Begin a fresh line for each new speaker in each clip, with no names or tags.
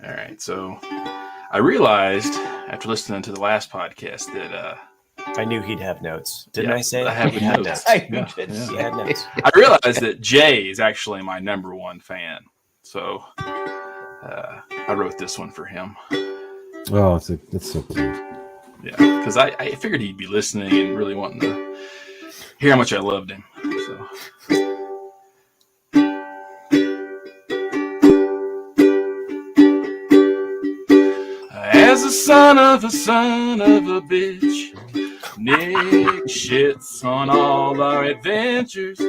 All right. So I realized after listening to the last podcast that
I knew he'd have notes. Didn't
yeah,
I say?
I have
He had
notes.
notes.
Yeah.
He had notes.
I realized that Jay is actually my number one fan. So I wrote this one for him.
Oh, it's so cute.
Yeah, because I figured he'd be listening and really wanting to hear how much I loved him. So. As a son of a bitch, Nick shits on all our adventures,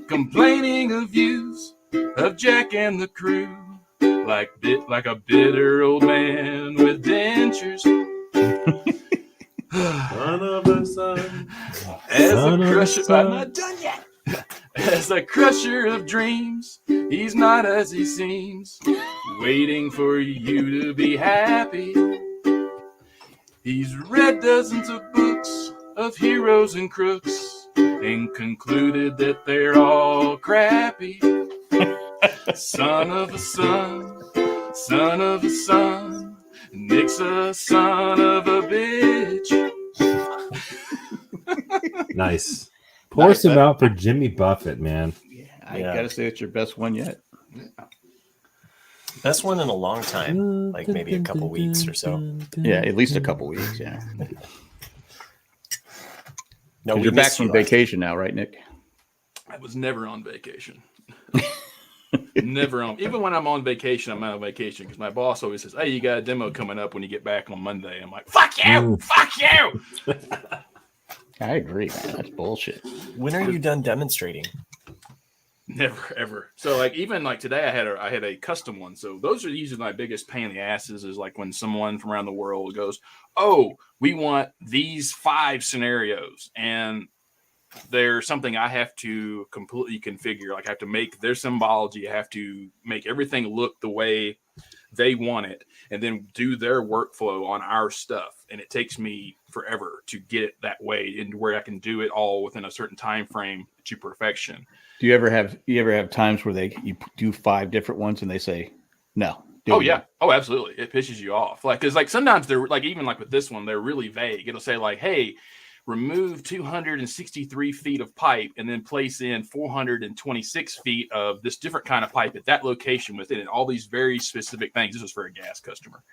complaining of views of Jack and the crew, like a bitter old man with dentures.
Son of a son.
As a crusher, I'm not done yet. As a crusher of dreams, he's not as he seems, waiting for you to be happy. He's read dozens of books of heroes and crooks and concluded that they're all crappy. Son of a son, son of a son, Nick's a son of a bitch.
Nice. Pour some out for Jimmy Buffett, man.
Yeah, I gotta say it's your best one yet.
Best one in a long time, like maybe a couple weeks or so.
Yeah, at least a couple weeks. Yeah.
No,
You're back from vacation now, right, Nick?
I was never on vacation. Never on. Even when I'm on vacation, I'm out on vacation because my boss always says, "Hey, you got a demo coming up when you get back on Monday." I'm like, "Fuck you, fuck you."
I agree, man. That's bullshit.
When are you done demonstrating?
Never ever. So like even like today, I had a custom one. So those are usually my biggest pain in the asses. Is like when someone from around the world goes, "Oh, we want these 5 scenarios," and there's something I have to completely configure. Like I have to make their symbology. I have to make everything look the way they want it, and then do their workflow on our stuff. And it takes me forever to get it that way into where I can do it all within a certain time frame to perfection.
Do you ever have times where you do 5 different ones and they say no?
Oh yeah. Oh, absolutely. It pisses you off. Like, cause like sometimes they're like, even like with this one, they're really vague. It'll say like, "Hey, remove 263 feet of pipe and then place in 426 feet of this different kind of pipe at that location within it." All these very specific things. This was for a gas customer.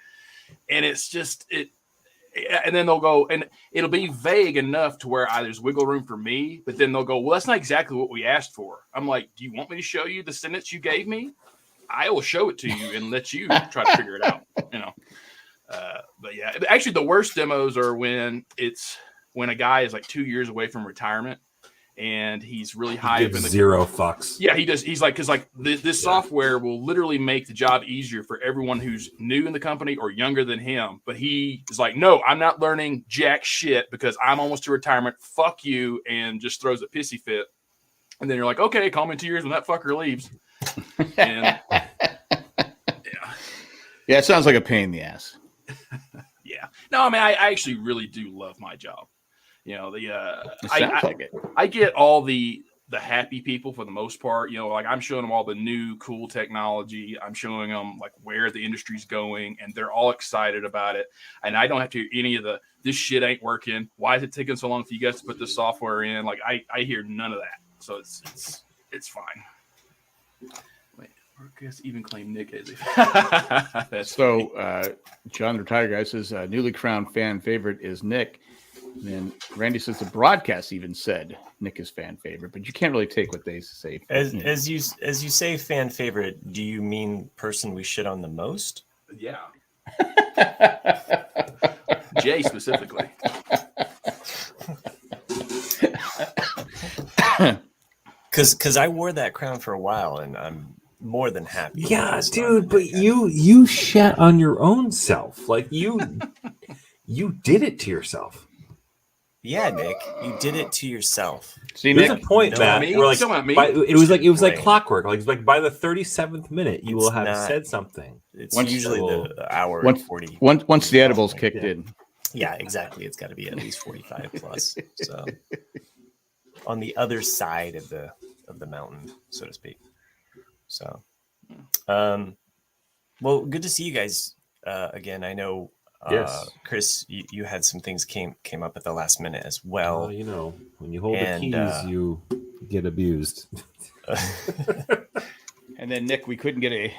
And it's just, and then they'll go, and it'll be vague enough to where there's wiggle room for me, but then they'll go, "Well, that's not exactly what we asked for." I'm like, "Do you want me to show you the sentence you gave me? I will show it to you and let you try to figure it out." But yeah, actually the worst demos are when a guy is like 2 years away from retirement and he's really high up in the
zero fucks.
Yeah, he does. He's like, because like this software will literally make the job easier for everyone who's new in the company or younger than him. But he is like, "No, I'm not learning jack shit because I'm almost to retirement. Fuck you," and just throws a pissy fit. And then you're like, "Okay, call me in 2 years when that fucker leaves." And
yeah, it sounds like a pain in the ass.
Yeah. No, I mean, I actually really do love my job. You know, I get all the happy people for the most part. You know, like I'm showing them all the new cool technology. I'm showing them like where the industry's going, and they're all excited about it. And I don't have to hear any of "this shit ain't working. Why is it taking so long for you guys to put this software in?" Like I hear none of that. So it's fine. Wait, Marcus even claimed Nick as a
So John the Retired Guy says newly crowned fan favorite is Nick. And then Randy says the broadcast even said Nick is fan favorite, but you can't really take what they say.
As you say fan favorite, do you mean person we shit on the most?
Yeah. Jay specifically.
Because I wore that crown for a while and I'm more than happy.
Yeah, dude, but you shat on your own self. Like you did it to yourself.
Yeah, Nick, you did it to yourself.
See,
there's
Nick,
a point, Matt. Where like, it was like clockwork. Like by the 37th minute, you will have said something.
It's usually the hour and 40.
Once the edibles kicked in.
Yeah, exactly. It's got to be at least 45 plus. So on the other side of the mountain, so to speak. So, Well, good to see you guys again. I know,
Yes.
Chris, you had some things came up at the last minute as well.
You know, when you hold the
And,
keys, you get abused.
And then Nick, we couldn't get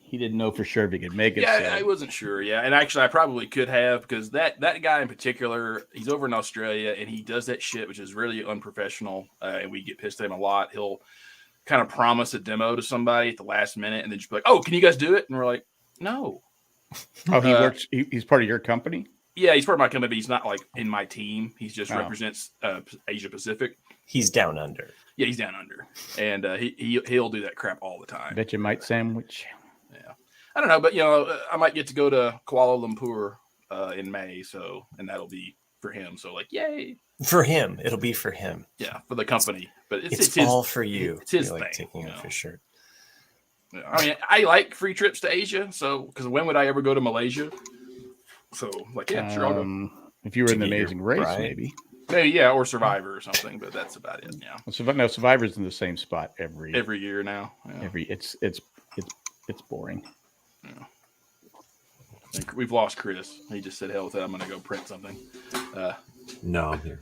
he didn't know for sure if he could make it.
Yeah,
so.
I wasn't sure. Yeah, and actually, I probably could have because that guy in particular, he's over in Australia and he does that shit, which is really unprofessional. And we get pissed at him a lot. He'll kind of promise a demo to somebody at the last minute and then just be like, "Oh, can you guys do it?" And we're like, "No."
Oh, he works. He's part of your company.
Yeah, he's part of my company. But he's not like in my team. He just
Oh.
represents Asia Pacific.
He's down under.
Yeah, he's down under, and he'll do that crap all the time.
Bet you might sandwich.
Yeah, I don't know, but I might get to go to Kuala Lumpur in May, and that'll be for him. So like, yay
for him! It'll be for him.
Yeah, for the company, but
It's
his,
all for you.
It's his
You're, like,
thing.
taking it for sure.
Yeah, I mean, I like free trips to Asia, so because when would I ever go to Malaysia? So like, yeah, sure, I'll go.
If you were in the
meet your
Amazing Race,
bride.
Maybe, yeah, or Survivor or something, but that's about it. Yeah,
No, Survivor's in the same spot every
year now. Yeah.
It's boring.
Yeah. I think we've lost Chris. He just said, "Hell with it, I'm going to go print something."
No, I'm here.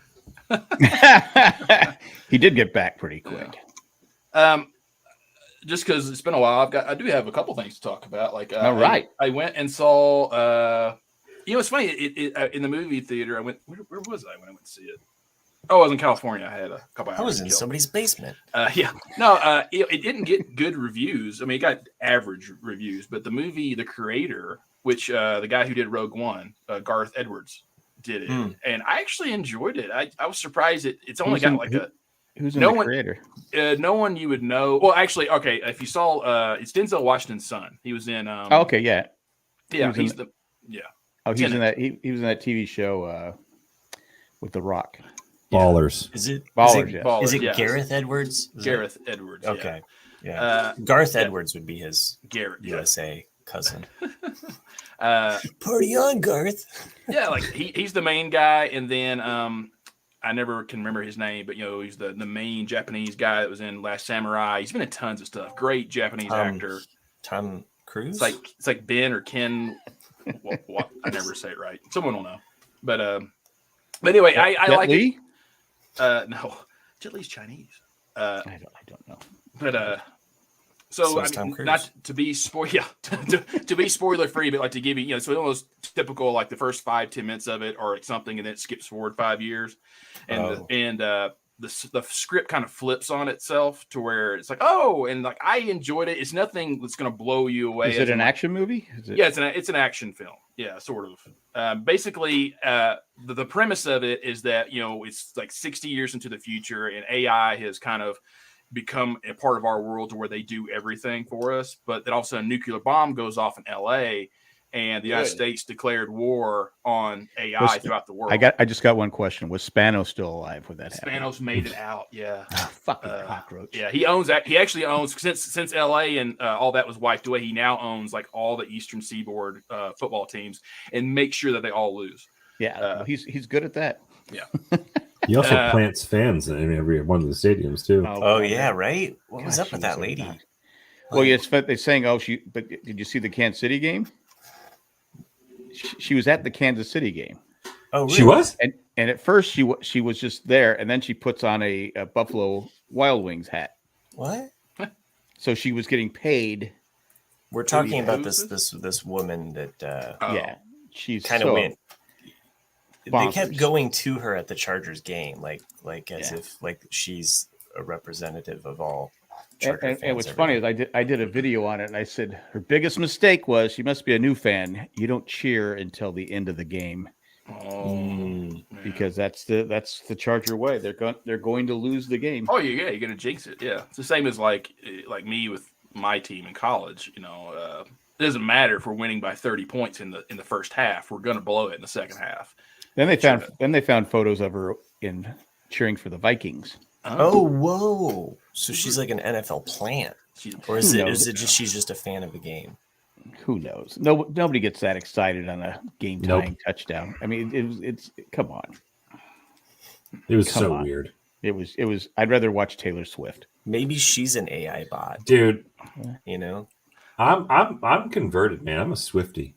He did get back pretty quick.
Just because it's been a while, I do have a couple things to talk about. Like,
all right,
I went and saw. It's funny. In the movie theater, I went. Where was I when I went to see it? Oh, I was in California. I had a couple hours.
I was in somebody's basement.
Yeah, no, it didn't get good reviews. I mean, it got average reviews. But the movie, the creator, which the guy who did Rogue One, Garth Edwards, did it, and I actually enjoyed it. I was surprised it's only got like a.
Who's the creator?
No one you would know. Well, actually, okay. If you saw, it's Denzel Washington's son. He was in.
Okay, yeah,
yeah.
He was in that. He was in that TV show with The Rock.
Ballers.
Is it
Ballers?
Is it
yes.
Gareth Edwards?
Gareth Edwards.
Okay. Yeah. Garth Edwards would be his
Garrett
USA cousin. Party on, Garth.
Yeah, like he's the main guy, and then I never can remember his name, but he's the main Japanese guy that was in Last Samurai. He's been in tons of stuff. Great Japanese actor.
Tom Cruise.
It's like Ben or Ken. What? I never say it right. Someone will know. But anyway, I like
Li?
it. No, Jet Li's Chinese.
I don't know.
But so I mean, not to be to be spoiler free, but like to give you, so almost typical, like the first 5-10 minutes of it, or like something, and then it skips forward 5 years, and the script kind of flips on itself to where it's like, oh, and like I enjoyed it. It's nothing that's going to blow you away.
Is it an action movie?
Yeah, it's an action film. Yeah, sort of. Basically, the premise of it is that it's like 60 years into the future, and AI has kind of become a part of our world to where they do everything for us. But then also a nuclear bomb goes off in LA, and the United States declared war on AI throughout the world.
I just got one question. Was Spano still alive with that?
Spanos made it out. Yeah.
Fucking cockroach.
Yeah, he actually owns since LA and all that was wiped away. He now owns like all the Eastern Seaboard football teams and makes sure that they all lose.
Yeah, he's good at that.
Yeah.
He also plants fans in every one of the stadiums too.
Oh yeah, right. What was up with that lady?
Well, yeah, they're saying, but did you see the Kansas City game? She was at the Kansas City game.
Oh, really?
She was?
And at first she was just there, and then she puts on a Buffalo Wild Wings hat.
What?
So she was getting paid.
We're talking about this woman that
yeah, she's
kind of went.
bonkers.
They kept going to her at the Chargers game, like as if like she's a representative of all.
And what's funny is I did a video on it, and I said her biggest mistake was she must be a new fan. You don't cheer until the end of the game. Because that's the Charger way. They're going to lose the game.
Oh yeah, you're gonna jinx it. Yeah, it's the same as like me with my team in college. It doesn't matter if we're winning by 30 points in the first half. We're gonna blow it in the second half.
Then they found photos of her in cheering for the Vikings.
Oh, whoa! So she's like an NFL plant, or is it just she's just a fan of the game?
Who knows? Nobody gets that excited on a game-tying touchdown. I mean, it's come on.
It was weird.
It was. I'd rather watch Taylor Swift.
Maybe she's an AI bot,
dude. I'm converted, man. I'm a Swiftie.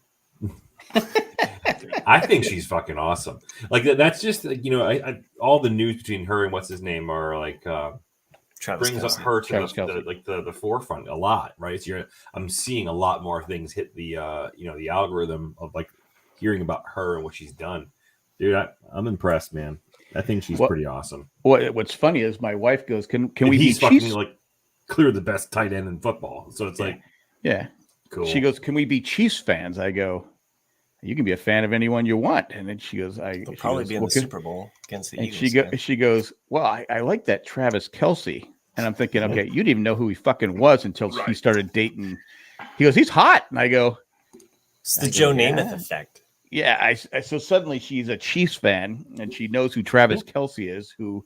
I think she's fucking awesome. Like that's just I all the news between her and what's his name are like
Travis
brings
Kelce.
her to
Travis Kelce.
the forefront a lot, right? So I'm seeing a lot more things hit the the algorithm of like hearing about her and what she's done. Dude, I'm impressed, man. I think she's pretty awesome.
What's funny is my wife goes, "Can we be
He's fucking
Chiefs?"
like clear the best tight end in football. So it's like,
Yeah.
cool.
She goes, "Can we be Chiefs fans?" I go, "You can be a fan of anyone you want." And then she goes,
They'll probably be in the Super Bowl against the
and
Eagles.
she goes, "Well, I like that Travis Kelce." And I'm thinking, okay, you didn't even know who he fucking was until he started dating. He goes, "He's hot." And I go,
It's the Joe Namath effect.
yeah. So suddenly she's a Chiefs fan and she knows who Travis Kelce is, who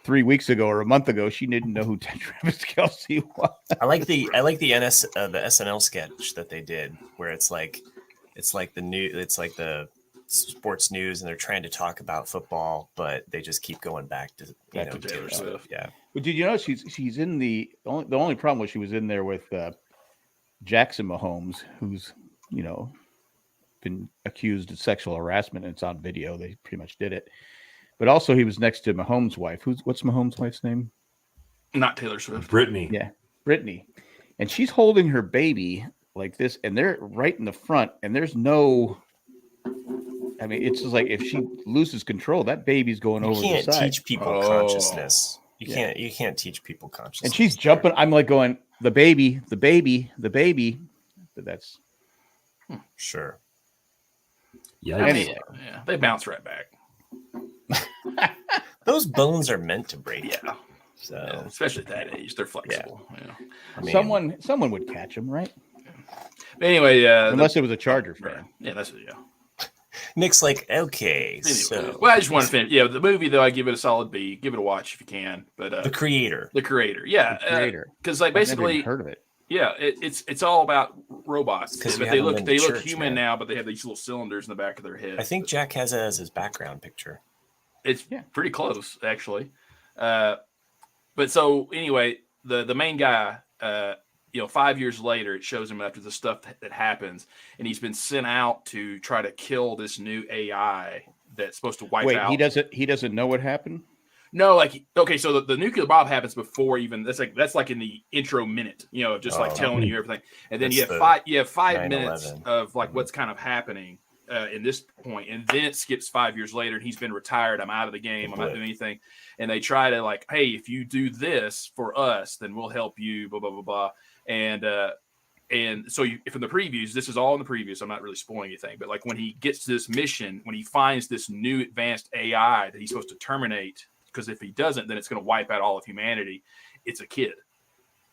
3 weeks ago or a month ago, she didn't know who Travis Kelce was.
I like the SNL sketch that they did where it's like the sports news and they're trying to talk about football, but they just keep going back to Taylor Swift. Yeah.
But did you know she's in the only problem was she was in there with Jackson Mahomes, who's been accused of sexual harassment, and it's on video. They pretty much did it. But also he was next to Mahomes' wife. What's Mahomes' wife's name?
Not Taylor Swift.
Brittany.
Yeah, Brittany. And she's holding her baby like this, and they're right in the front, and there's no. I mean, it's just like if she loses control, that baby's going over the side.
You can't teach people consciousness. You can't teach people consciousness.
And she's jumping. I'm like going, the baby. But that's
sure.
Yeah.
Anyway.
Yeah, they bounce right back.
Those bones are meant to break.
Yeah.
So
especially at that age, they're flexible. Yeah.
I mean,
someone would catch him, right?
But anyway,
Unless it was a Charger fan.
Yeah, that's
Nick's like, okay,
Anyway,
so
well, I just want to finish. Yeah, the movie though, I give it a solid B. Give it a watch if you can. But
the creator,
yeah,
I've
because like
never
basically
even heard of it.
Yeah, it's all about robots.
Because
But they look human now, but they have these little cylinders in the back of their head.
I think Jack has it as his background picture.
It's pretty close, actually. But so anyway, the main guy, 5 years later, it shows him after the stuff that happens, and he's been sent out to try to kill this new AI that's supposed to wipe out.
He doesn't know what happened.
No, so the nuclear bomb happens before even that's like in the intro minute, just like telling you everything, and then you have 5 minutes of like what's kind of happening in this point, and then it skips 5 years later, and he's been retired. I'm out of the game. I'm not doing anything, and they try to like, hey, if you do this for us, then we'll help you. Blah blah blah blah, and so from the previews, this is all in the previews. I'm not really spoiling anything, but like when he gets to this mission, when he finds this new advanced AI that he's supposed to terminate. Because if he doesn't, then it's going to wipe out all of humanity. It's a kid,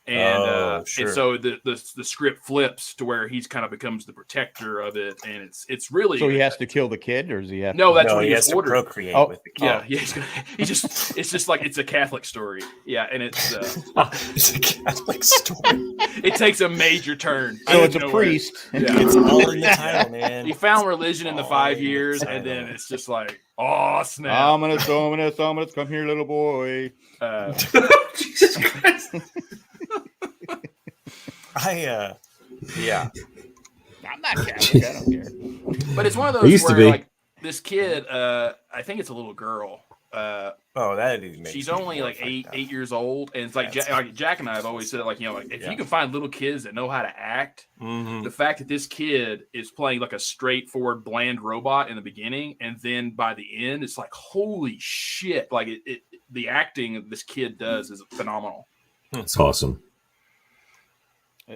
and so the script flips to where he's kind of becomes the protector of it, and it's really.
So he has to kill the kid, or does he have?
No, that's what
he has
he's
to
ordered.
procreate with the kid.
Yeah, it's just like it's a Catholic story. Yeah, and it's
it's a Catholic story.
It takes a major turn.
So it's a priest.
Yeah.
It's all in the title, man.
He found religion in the 5 years, and then it's just like, oh snap!
Ominous, come here, little boy.
Jesus Christ.
Yeah.
I'm not Catholic. I don't care.
But it's one of
I
those
used to
where
be.
like this kid, I think it's a little girl.
That makes
She's
me
only
more
like
freaked out.
8 years old, and it's like Jack and I have always said, like if you can find little kids that know how to act, the fact that this kid is playing like a straightforward, bland robot in the beginning, and then by the end, it's like holy shit! Like the acting this kid does is phenomenal.
It's awesome.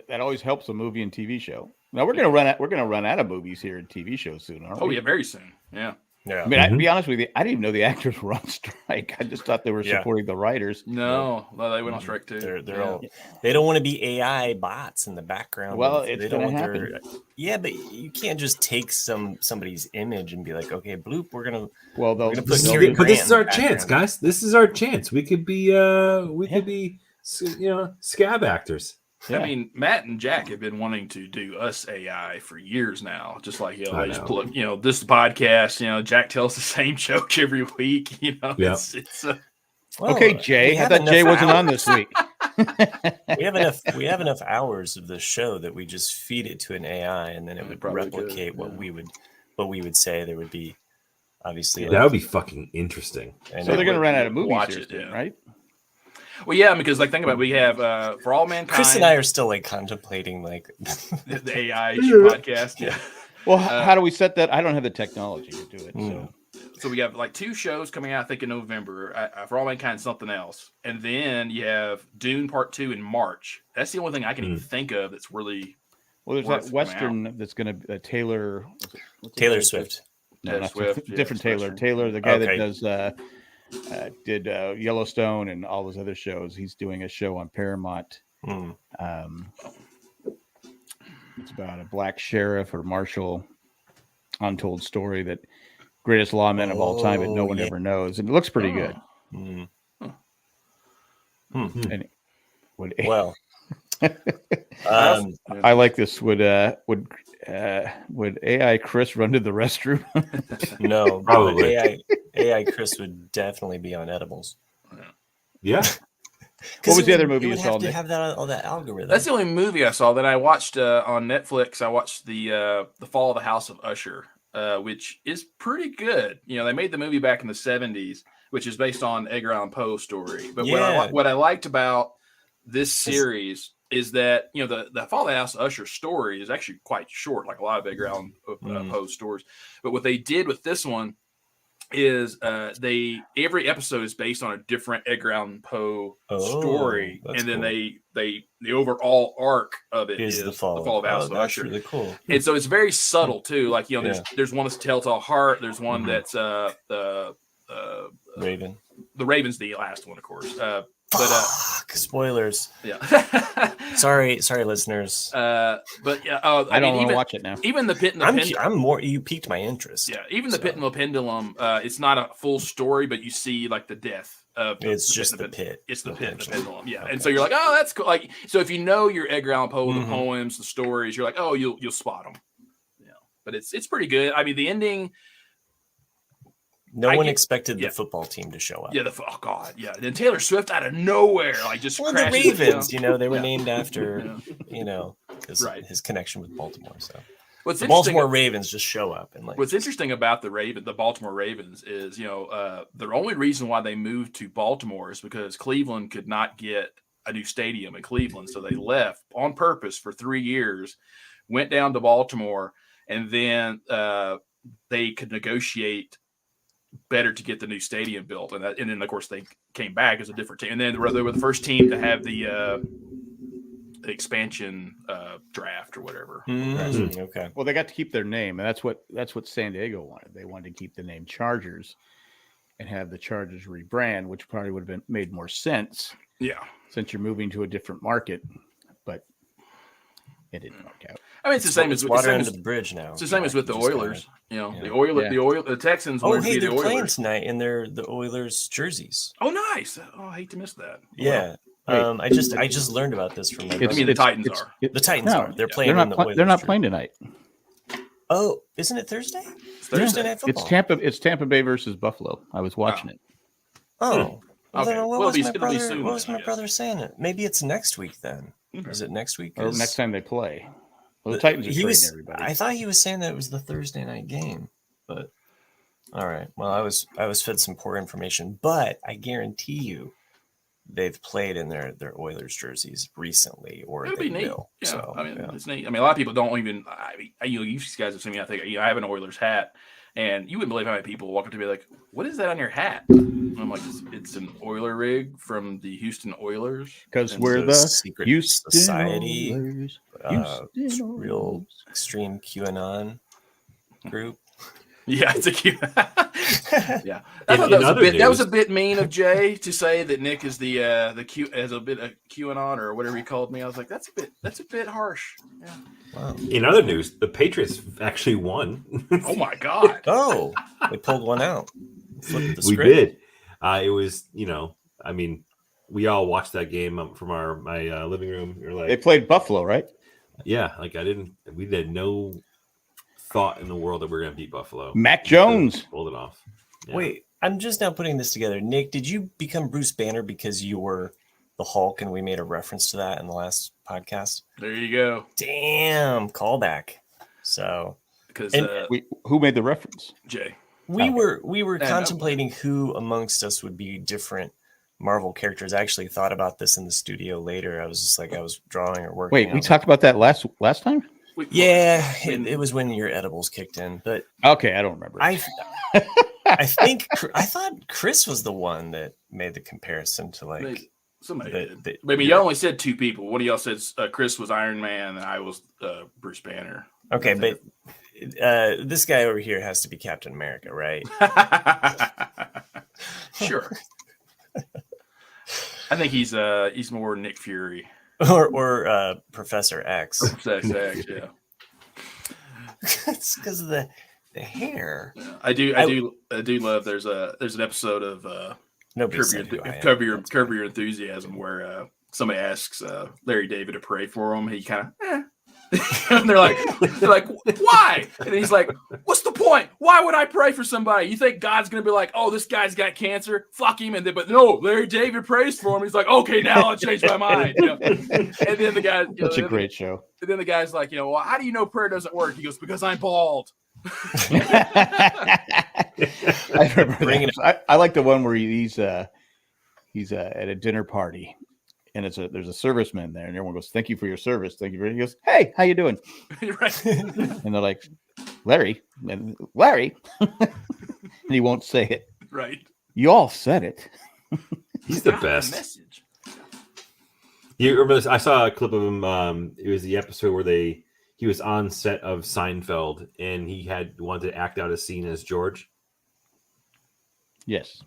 That always helps a movie and TV show. Now we're gonna run out of movies here and TV shows soon, aren't we?
Oh yeah, very soon. Yeah.
Yeah.
I mean, to be honest with you, I didn't even know the actors were on strike. I just thought they were supporting the writers.
No, they went on strike too.
They're all, they don't want to be AI bots in the background.
Well,
they
it's
don't
going to
want
happen.
Yeah, but you can't just take somebody's image and be like, okay, bloop, we're gonna
Well,
put
But
Cary
this
Grant
is our
in the
chance,
background.
guys. This is our chance. We could be scab actors.
Yeah.
I mean, Matt and Jack have been wanting to do us AI for years now. Just like they just pull up, this podcast. Jack tells the same joke every week.
Yeah.
It's
Well,
okay, Jay.
we
I
have
thought
enough
Jay wasn't
hours.
on this week.
We have enough hours of the show that we just feed it to an AI, and then it would
probably
replicate
could,
what
yeah.
we would say. There would be obviously
That would be fucking interesting.
and
So they're going to run out of movies
Watch
here
it,
soon,
yeah.
right?
Well, yeah, because like think about it, we have For All Mankind.
Chris and I are still like contemplating like
the AI podcast. Yeah.
Well, how do we set that? I don't have the technology to do it.
So we have like 2 shows coming out, I think, in November. For All Mankind, something else, and then you have Dune Part 2 in March. That's the only thing I can even think of that's really.
Well, there's
worth
that
coming
Western that's going to
Taylor Swift.
No,
Taylor
not
Swift, yeah,
different
it's
Taylor.
Western.
Taylor, the guy
Okay.
that did Yellowstone and all those other shows. He's doing a show on Paramount. It's about a black sheriff or marshal, untold story that greatest lawman of all time, but no one ever knows, and it looks pretty good. And
Well,
I like this. Would AI Chris run to the restroom?
no,
Probably.
AI Chris would definitely be on edibles.
Yeah.
What was the other movie you
would
saw,
have to
Nick?
have that all that algorithm.
That's the only movie I saw that I watched on Netflix. I watched the Fall of the House of Usher, which is pretty good. You know, they made the movie back in the 70s, which is based on Edgar Allan Poe's story. But
Yeah.
what I liked about this series is that, you know, the Fall of the House of Usher story is actually quite short, like a lot of Edgar Allan Poe's stories. But what they did with this one is every episode is based on a different Edgar Allan Poe story,
that's
and then
cool.
the overall arc of it
is
is
the Fall
of the House of
That's
Usher.
really cool.
And so it's very subtle too. Like, you know, there's one that's Telltale Heart. There's one that's
Raven.
the Raven's the last one, of course.
Fuck, spoilers.
Yeah.
Sorry, listeners.
But yeah,
I don't want to watch it now.
Even the Pit and the
I'm more. You piqued my interest.
Yeah, even the Pit and the Pendulum. It's not a full story, but you see like the death of.
It's just the pit.
It's the Pit and the
essentially.
Pendulum. Yeah,
Okay.
and so you're like, oh, that's cool. Like, so if you know your Edgar Allan Poe, the poems, the stories, you're like, oh, you'll spot them. Yeah, but it's pretty good. I mean, the ending.
No one expected the football team to show up.
Yeah, oh god, yeah. Then Taylor Swift out of nowhere, like just
the
crashes
Ravens.
down.
You know, they were named after his connection with Baltimore. So the Baltimore Ravens just show up and like.
What's interesting about the Baltimore Ravens is, you know, the only reason why they moved to Baltimore is because Cleveland could not get a new stadium in Cleveland, so they left on purpose for 3 years, went down to Baltimore, and then they could negotiate better to get the new stadium built, and then of course they came back as a different team, and then they were the first team to have the expansion draft or whatever.
Okay.
Well, they got to keep their name, and that's what San Diego wanted. They wanted to keep the name Chargers and have the Chargers rebrand, which probably would have been made more sense.
Yeah,
since you're moving to a different market, but it didn't work out.
I mean, it's the same as
water under the bridge now.
It's the same as with the Oilers. You know, the Texans.
Oh, hey, they're
the
playing tonight in the Oilers jerseys.
Oh, nice. Oh, I hate to miss that.
Yeah. I just learned about this from my brother.
I mean, the Titans are.
The Titans are. They're playing.
They're not playing tonight.
Oh, isn't it Thursday?
It's
Thursday night football.
It's Tampa Bay versus Buffalo. I was watching it.
Oh.
Okay.
What was my
soon,
brother saying? Maybe it's next week then. Is it next week?
Or next time they play. Well, the Titans are trading everybody.
I thought he was saying that it was the Thursday night game, but all right. Well, I was fed some poor information, but I guarantee you, they've played in their Oilers jerseys recently, or
It'd
they
be neat.
will.
Yeah,
So,
I mean, it's neat. I mean, a lot of people don't even. You guys have seen me. I think I have an Oilers hat, and you wouldn't believe how many people walk up to me like, "What is that on your hat?" And I'm like, "It's an Oiler rig from the Houston Oilers."
Because we're the
secret
Houston
society,
Oilers.
real extreme QAnon group.
Yeah, it's a cute. Yeah, that was a bit mean of Jay to say that Nick is the Q as a bit of QAnon or whatever he called me. I was like, that's a bit harsh. Yeah.
Wow.
In other news, the Patriots actually won.
Oh my god!
Oh, they pulled one out. Flipped the
We
script.
did. It was, I mean, we all watched that game from my living room. You're like,
They played Buffalo, right?
yeah, like we had no thought in the world that we're going to beat Buffalo.
Mac Jones
pulled it off. Yeah.
Wait, I'm just now putting this together. Nick, did you become Bruce Banner because you were the Hulk, and we made a reference to that in the last podcast.
There you go.
Damn, callback. So
Because
And
Who made the reference?
Jay.
we
Okay.
were contemplating who amongst us would be different Marvel characters. I actually thought about this in the studio later. I was just like, I was drawing or working.
Wait,
I
we
was
talked about that last time?
Yeah, it was when your edibles kicked in, but
Okay, I don't remember.
I thought Chris was the one that made the comparison to like
Somebody
the-
did. I mean, y'all only said two people. One of y'all said Chris was Iron Man, and I was Bruce Banner.
okay, but this guy over here has to be Captain America, right?
Sure. I think he's more Nick Fury.
or Professor X.
X, yeah.
It's because of the hair.
Yeah. I do love. There's an episode of
Nobody said who I am.
Curb Your Enthusiasm where somebody asks Larry David to pray for him. He kind of, and they're like, why? And he's like, what's the point? Why would I pray for somebody? You think God's gonna be like, oh, this guy's got cancer, fuck him? And then, but no, Larry David prays for him. He's like, okay, now I'll change my mind. You know? And then the guy,
Such a great show.
And then the guy's like, well, how do you know prayer doesn't work? He goes, because I'm bald.
I remember I like the one where he's at a dinner party, and there's a serviceman there, and everyone goes, "Thank you for your service." Thank you for. He goes, "Hey, how you doing?"
Right.
And they're like, "Larry," and he won't say it.
Right.
You all said it.
He's the best.
Message.
You remember this? I saw a clip of him. It was the episode where he was on set of Seinfeld, and he wanted to act out a scene as George.
Yes.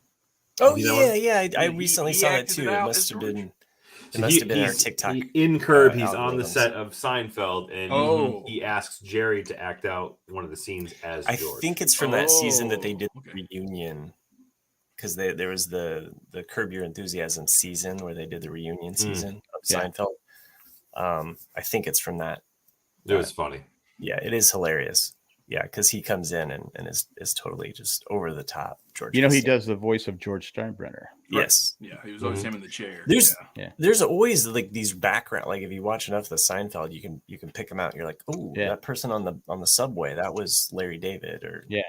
Oh
You know
yeah. I
He
recently saw that
acted
too.
it
It
out
must
as
have
George.
been.
So
It must have been our
he's-
TikTok.
In Curb, he's on the
algorithms.
set of Seinfeld, and
Oh.
he asks Jerry to act out one of the scenes as
I
George.
think it's from that season that they did
Oh, okay.
the reunion, because there was the Curb Your Enthusiasm season where they did the reunion season of
Yeah.
Seinfeld. I think it's from that.
It was funny.
Yeah, it is hilarious. Yeah, because he comes in and is totally just over the top. George,
You know, he
Costanza.
does the voice of George Steinbrenner.
Yes.
Yeah, he was always him in the chair.
There's
yeah.
there's always like these background, like if you watch enough of the Seinfeld, you can pick them out. You're like, oh,
Yeah.
that person on the subway, that was Larry David, or
Yeah.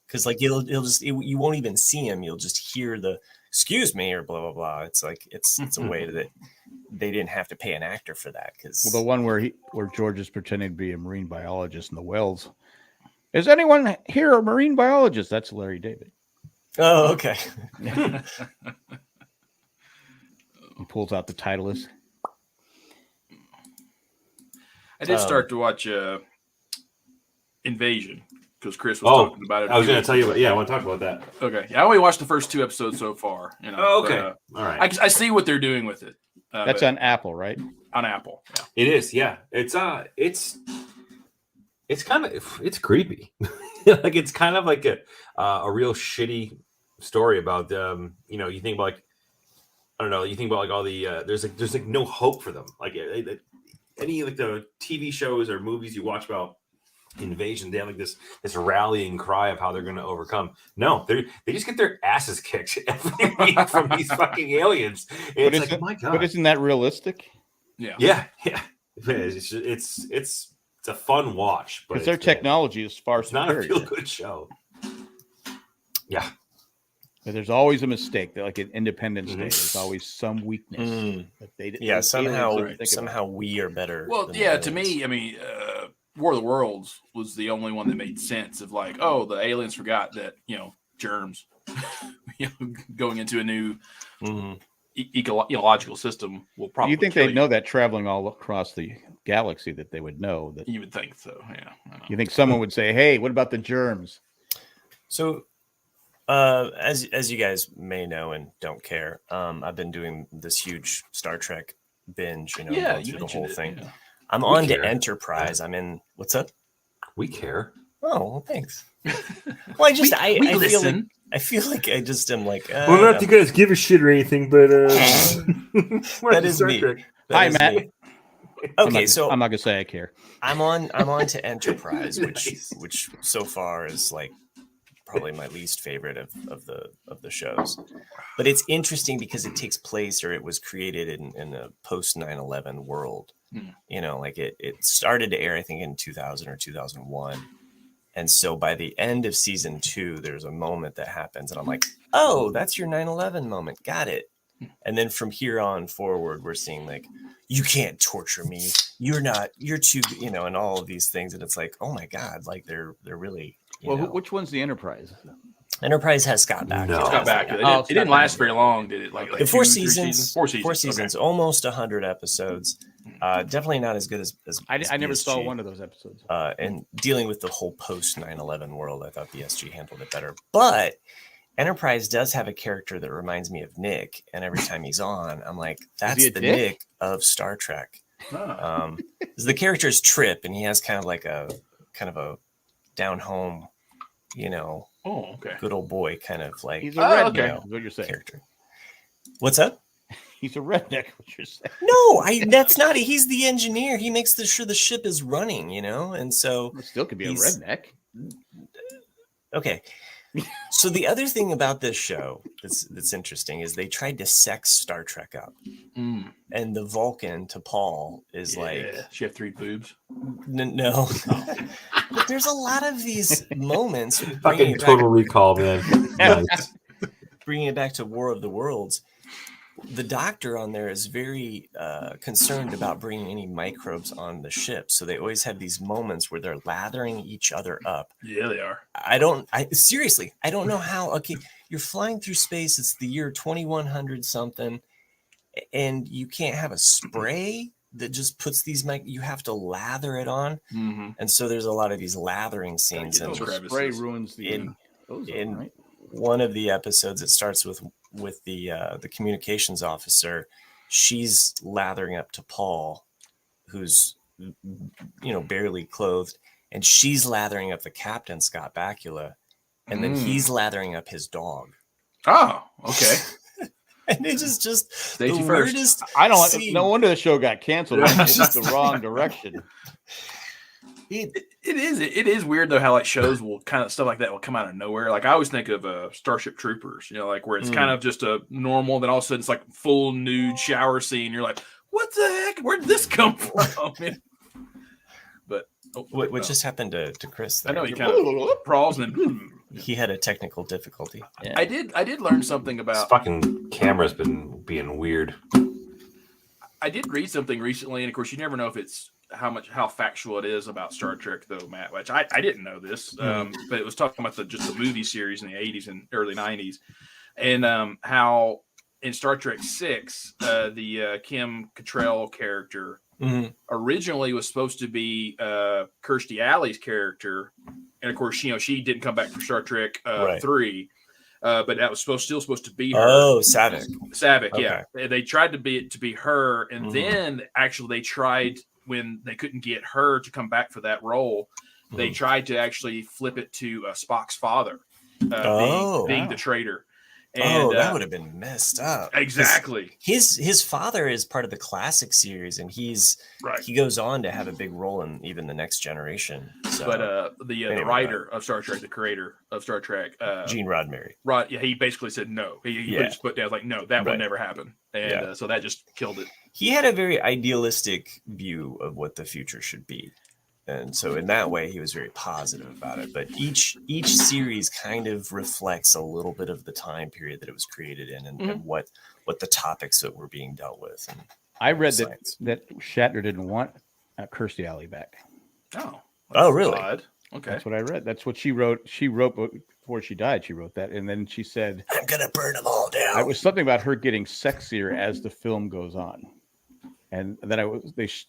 because like you won't even see him. You'll just hear the "excuse me" or blah blah blah. It's like it's a way that they didn't have to pay an actor for that because
Well, the one where George is pretending to be a marine biologist in the wells. Is anyone here a marine biologist? That's Larry David.
oh okay.
He pulls out the Titleist.
I did start to watch Invasion because Chris was talking about it.
I was going to tell you about. Yeah, I want to talk about that.
Okay, yeah, I only watched the first 2 episodes so far. You know,
Oh, okay.
but,
All right.
I see what they're doing with it.
That's
but-
on Apple, right?
on Apple. Yeah.
It is. Yeah. It's kind of it's creepy. Like it's kind of like a real shitty story about you think about like I don't know, you think about like all the there's like no hope for them. Like any like the TV shows or movies you watch about invasion, they have like this rallying cry of how they're going to overcome. No, they just get their asses kicked every week from these fucking aliens. And it's like, oh my god!
But isn't that realistic?
Yeah.
Yeah. It's a fun watch, but
Because their technology is far
it's not a
superior.
feel good show. Yeah.
But there's always a mistake. That, like in Independence Day,
Mhm.
there's always some weakness that they didn't.
Yeah,
those aliens
somehow
didn't think about.
somehow we are better.
Well,
than the
yeah. To
aliens.
me, I mean, War of the Worlds was the only one that made sense of like, oh, the aliens forgot that germs, going into a new
Mhm.
ecological system will probably.
You think
kill
they'd know that traveling all across the galaxy that they would know that?
You would think so. Yeah. I know.
You think someone would say, "Hey, what about the germs?"
So, as you guys may know and don't care, I've been doing this huge Star Trek binge.
Yeah,
going
you
through the
mentioned
whole
it,
thing.
yeah.
I'm
We
on
care.
to Enterprise. I'm in. What's up?
We care.
Oh, well, thanks. Well, I just
We
I feel like
listen.
I just am like.
Well, not that you guys give a shit or anything, but
That is me. That
Hi,
is
Matt.
me.
I'm
Okay,
not,
so
I'm not gonna say I care.
I'm on to Enterprise,
Nice.
which so far is like probably my least favorite of the shows. But it's interesting because it takes place, or it was created in a post 9/11 world. You know, like it started to air, I think, in 2000 or 2001. And so by the end of season 2, there's a moment that happens, and I'm like, oh, that's your 9/11 moment. Got it. And then from here on forward, we're seeing like, you can't torture me. You're too, you know, and all of these things. And it's like, oh my God, like they're really, you know.
Which one's the Enterprise?
Enterprise has Scott Bakula.
No.
Got back.
Oh,
It didn't last very long, did it? Like
The 4
2, 3
seasons.
4 seasons.
4 seasons, almost 100 episodes. Definitely not as good as
I never
BSG.
saw one of those episodes.
And dealing with the whole post 9/11 world, I thought BSG handled it better. But Enterprise does have a character that reminds me of Nick, and every time he's on, I'm like, that's the Nick of Star Trek.
Oh.
The character is Trip, and he has kind of a down home, you know, good old boy kind of like.
He's a redneck.
You know,
Is what you're saying?
Character. What's up?
He's a redneck. What you're saying?
No, that's not. He's the engineer. He makes sure the ship is running, you know, and so
It still could be a redneck.
Okay. So the other thing about this show that's interesting is they tried to sex Star Trek up, and the Vulcan to Paul is like,
she have 3 boobs.
No. But there's a lot of these moments.
Fucking Total Recall, man. Nice.
Bringing it back to War of the Worlds, the doctor on there is very concerned about bringing any microbes on the ship. So they always have these moments where they're lathering each other up.
Yeah, they are.
Seriously, I don't know how. Okay, you're flying through space. It's the year 2100 something, and you can't have a spray that just puts these you have to lather it on. And so there's a lot of these lathering scenes. And
spray ruins the
in
right?
one of the episodes, it starts with the communications officer. She's lathering up to Paul, who's, you know, barely clothed, and she's lathering up the captain, Scott Bakula, and then he's lathering up his dog.
Oh, okay.
And it is just
Safety
the
first.
weirdest.
I don't.
scene.
No wonder the show got canceled. It's just the wrong direction.
It is weird though how like shows will kind of stuff like that will come out of nowhere. Like I always think of Starship Troopers, you know, like where it's kind of just a normal, then all of a sudden it's like full nude shower scene. You're like, what the heck? Where did this come from? But
what just happened to Chris? There?
I know he kind of prawls and then
he had a technical difficulty.
Yeah.
I did learn something
This
about.
fucking camera's been being weird.
I did read something recently, and of course, you never know if it's how factual it is about Star Trek, though, Matt. Which I didn't know this, but it was talking about just the movie series in the 80s and early 90s, and how in Star Trek 6, the Kim Cattrall character originally was supposed to be Kirstie Alley's character, and of course, you know, she didn't come back for Star Trek 3. But that was still supposed to be her.
Oh, Saavik.
Saavik,
Okay.
yeah. They tried to be her, and then actually they tried, when they couldn't get her to come back for that role, they tried to actually flip it to Spock's father, being the traitor. And,
that would have been messed up.
Exactly.
His father is part of the classic series, and he goes on to have a big role in even the Next Generation. So,
but the writer of Star Trek, the creator of Star Trek,
Gene Roddenberry,
he basically said no. He put his foot down, like, no, that would never happen, and so that just killed it.
He had a very idealistic view of what the future should be. And so in that way, he was very positive about it. But each series kind of reflects a little bit of the time period that it was created in, and what the topics that were being dealt with. And
I read that Shatner didn't want Kirstie Alley back.
Oh,
really?
Odd. Okay.
That's what I read. That's what she wrote. She wrote before she died. She wrote that, and then she said,
"I'm gonna burn them all down."
It was something about her getting sexier as the film goes on. And then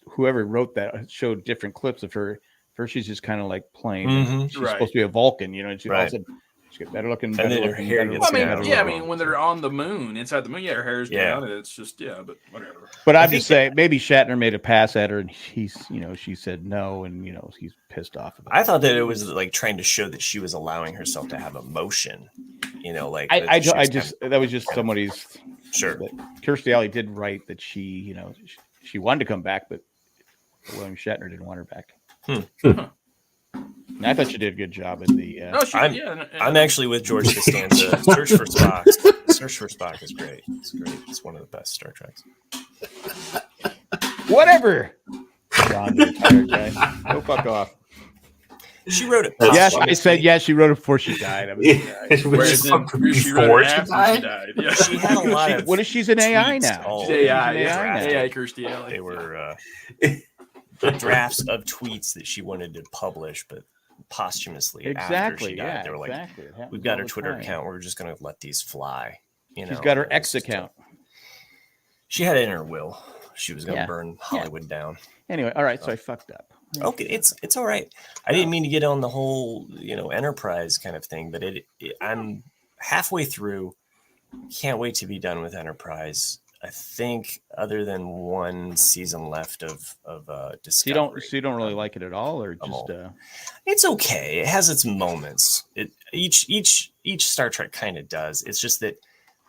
whoever wrote that showed different clips of her. First, she's just kind of like plain. She's supposed to be a Vulcan, you know. And she all said she get better looking.
And then her hair gets
I mean, when they're on the moon, inside the moon, her hair's down, and it's just but whatever.
But I'm just saying, maybe Shatner made a pass at her, and she said no, and he's pissed off about it.
I thought that it was like trying to show that she was allowing herself to have emotion. You know, like
that was just somebody's.
Sure.
Kirstie Alley did write that she wanted to come back, but William Shatner didn't want her back. I thought you did a good job in the.
No,
I'm actually with George Costanza. Search for Spock. Search for Spock is great. It's great. It's one of the best Star Treks.
Whatever. Ron, the retired guy. Go fuck off.
She wrote it.
Yes, I said yes. She wrote it before she died. I mean,
Whereas she wrote it after she died. Yeah.
She had a lot of.
What if she's an AI
tweets
now?
all
She's AI.
She's an AI now.
AI Kirstie Alley.
They were drafts of tweets that she wanted to publish, but posthumously after she died, they were like, "We've got her Twitter account. We're just going to let these fly." You know,
she's got her X account.
She had it in her will. She was going to burn Hollywood down.
Anyway, all right. So I fucked up.
Okay, it's all right. I didn't mean to get on the whole, Enterprise kind of thing, but I'm halfway through. Can't wait to be done with Enterprise. I think, other than one season left of Discovery.
So you don't really like it at all, or just?
It's okay. It has its moments. Each Star Trek kind of does. It's just that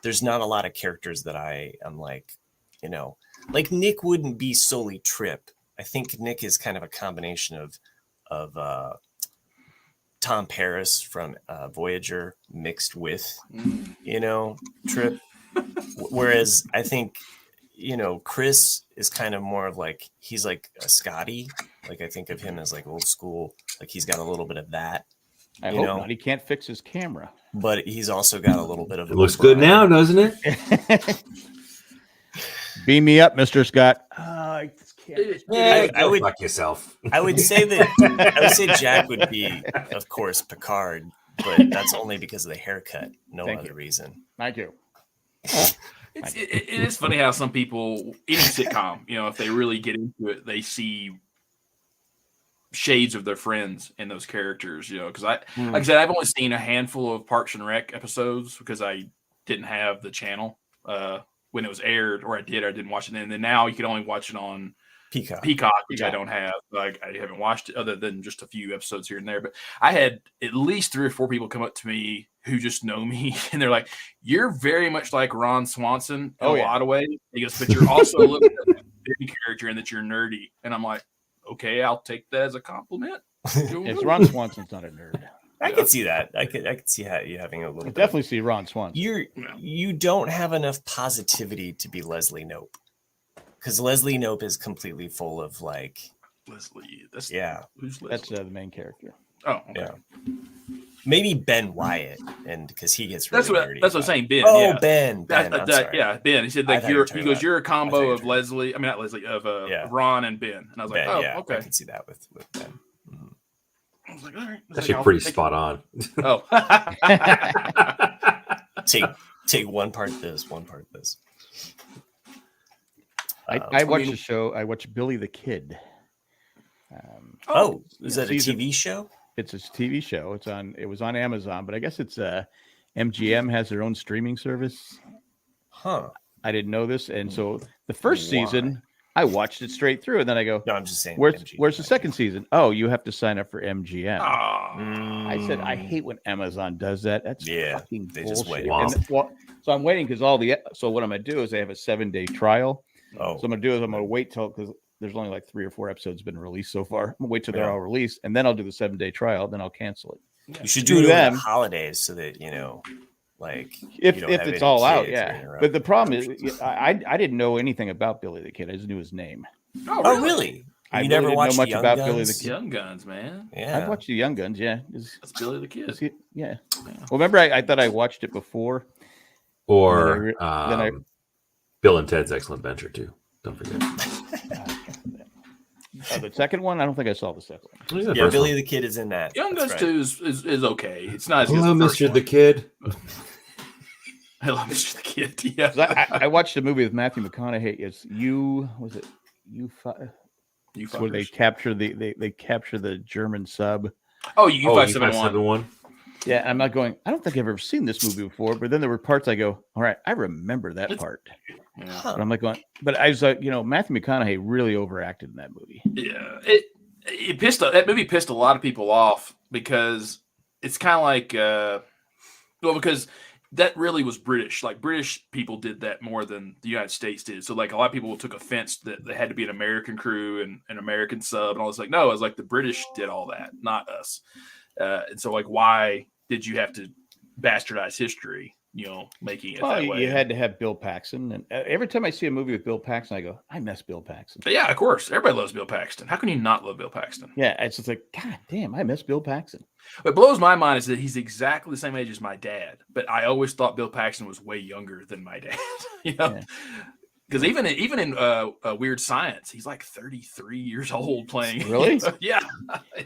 there's not a lot of characters that I'm like, like Nick wouldn't be solely Trip. I think Nick is kind of a combination of Tom Paris from Voyager mixed with, Trip. Whereas I think, Chris is kind of more of like, he's like a Scotty. Like I think of him as like old school. Like he's got a little bit of that.
I hope not. He can't fix his camera.
But he's also got a little bit of.
It looks good now, doesn't it?
Beam me up, Mr. Scott.
I would
fuck yourself.
I would say Jack would be, of course, Picard, but that's only because of the haircut. No other reason.
Thank you.
It is funny how some people, any sitcom, if they really get into it, they see shades of their friends in those characters. Because like I said, I've only seen a handful of Parks and Rec episodes because I didn't have the channel when it was aired, or I didn't watch it. And then now you can only watch it on Peacock, which I don't have. Like I haven't watched it other than just a few episodes here and there. But I had at least 3 or 4 people come up to me who just know me, and they're like, "You're very much like Ron Swanson in a lot of ways." He goes, "But you're also a little bit of a big character in that you're nerdy." And I'm like, "Okay, I'll take that as a compliment."
It's Ron Swanson's not a nerd.
I could see that. I could see how you having a little.
I definitely see Ron Swanson.
You don't have enough positivity to be Leslie Knope, because Leslie Knope is completely full of like
Leslie.
Who's
Leslie?
That's the main character.
Oh, okay.
Yeah. Maybe Ben Wyatt, and because he gets really nerdy.
That's what I'm saying. Ben.
Oh,
yeah.
Ben.
Ben. He said like he goes, "You're a combo of Leslie. I mean, not Leslie, of Ron and Ben." And I was like,
Ben,
okay.
I can see that with Ben. Mm-hmm.
I was like, all right.
That's pretty spot on.
Oh.
Take one part of this, one part of this.
I watched a show. I watched Billy the Kid.
Is that a TV show?
It's a TV show. It was on Amazon, but I guess it's MGM has their own streaming service.
Huh.
I didn't know this. And so the first season, I watched it straight through, and then I go,
"No, I'm just saying."
Where's the second season? Oh, you have to sign up for MGM.
Oh.
I said, I hate when Amazon does that. That's fucking
they
bullshit.
just wait.
So I'm waiting because so what I'm gonna do is they have a 7-day trial.
Oh.
So I'm gonna wait till, because there's only like 3 or 4 episodes been released so far. I'm gonna wait till they're all released, and then I'll do the 7-day trial. Then I'll cancel it.
You should do it over the holidays so that like
if it's all out, But the problem is, I didn't know anything about Billy the Kid. I just knew his name.
Oh, really?
I
never
didn't
watched
know much
Young
about
Guns?
Billy the Kid.
Young Guns, man.
Yeah,
I've watched the Young Guns. Yeah,
that's Billy the Kid.
Yeah. Well, remember, I thought I watched it before.
Or Bill and Ted's Excellent Adventure too. Don't forget.
The second one, I don't think I saw the second one.
Yeah, Billy the Kid is in that.
Young Guns 2 is okay. It's not as good as
Hello,
the first
Mr.
one.
the Kid.
Hello, Mr. the Kid. Yeah.
I watched a movie with Matthew McConaughey. It's where they capture they capture the German sub.
Oh, U-571.
Yeah, I'm not going. I don't think I've ever seen this movie before, but then there were parts I go, all right, I remember that part.
Yeah.
But I'm like going, but I was like, Matthew McConaughey really overacted in that movie.
Yeah, that movie pissed a lot of people off because it's kind of like, because that really was British. Like British people did that more than the United States did. So like a lot of people took offense that they had to be an American crew and an American sub, and I was like, no, I was like the British did all that, not us. And so like, why did you have to bastardize history? Making it that way.
You had to have Bill Paxton, and every time I see a movie with Bill Paxton, I go, I miss Bill Paxton.
But yeah, of course, everybody loves Bill Paxton. How can you not love Bill Paxton?
Yeah, it's just like, God damn, I miss Bill Paxton.
What blows my mind is that he's exactly the same age as my dad, but I always thought Bill Paxton was way younger than my dad. Because even in Weird Science, he's like 33 years old playing.
Really?
Yeah.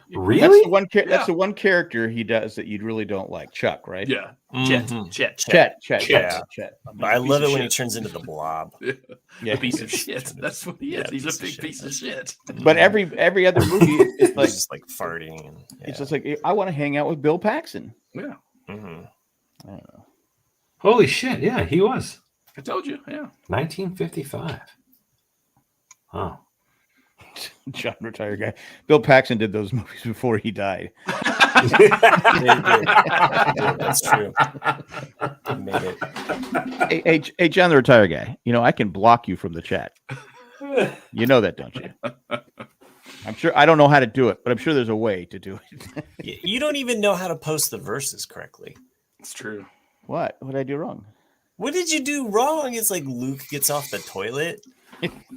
Really?
That's the one character he does that you really don't like, Chuck, right?
Yeah.
Mhm.
Chet.
Chet.
I love it when he turns into the blob.
Yeah.
A piece of shit. That's what he is.
Yeah,
He's a big piece of shit.
But every other movie, it's like
He's just like farting. And,
it's just like I want to hang out with Bill Paxton.
Yeah.
Mhm.
I don't know.
Holy shit! Yeah, he was
I told you. Yeah.
1955. Huh.
John, retired guy. Bill Paxton did those movies before he died.
That's true. He made it.
Hey, John, the retired guy. I can block you from the chat. You know that, don't you? I'm sure. I don't know how to do it, but I'm sure there's a way to do it.
You don't even know how to post the verses correctly.
It's true.
What did I do wrong?
What did you do wrong? It's like Luke gets off the toilet,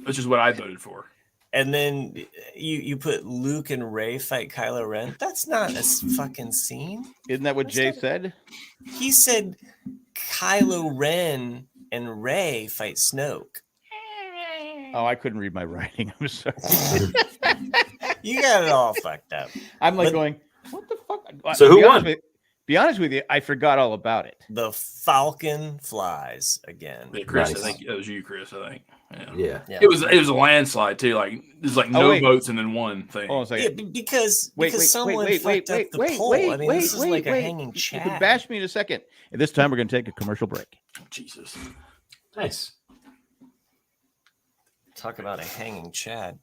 Which is what I voted for.
and then you put Luke and Rey fight Kylo Ren. That's not a fucking scene.
Isn't that what Jay said?
He said Kylo Ren and Rey fight Snoke.
Oh, I couldn't read my writing. I'm sorry.
You got it all fucked up.
I'm like
But-
going, what the fuck?
So who won?
Be honest with you, I forgot all about it.
The Falcon flies again.
Yeah, Chris,
Nice.
I think that was you, Chris. I think. Yeah.
Yeah.
Yeah.
It was a landslide too. Like there's like no
wait.
votes and then one thing.
Hold on a second.
Yeah, because
Wait,
someone fucked up the poll. I mean, this is like a hanging
You
chat.
can bash me in a second. And this time we're going to take a commercial break.
Oh, Jesus.
Nice.
Talk about a hanging Chad.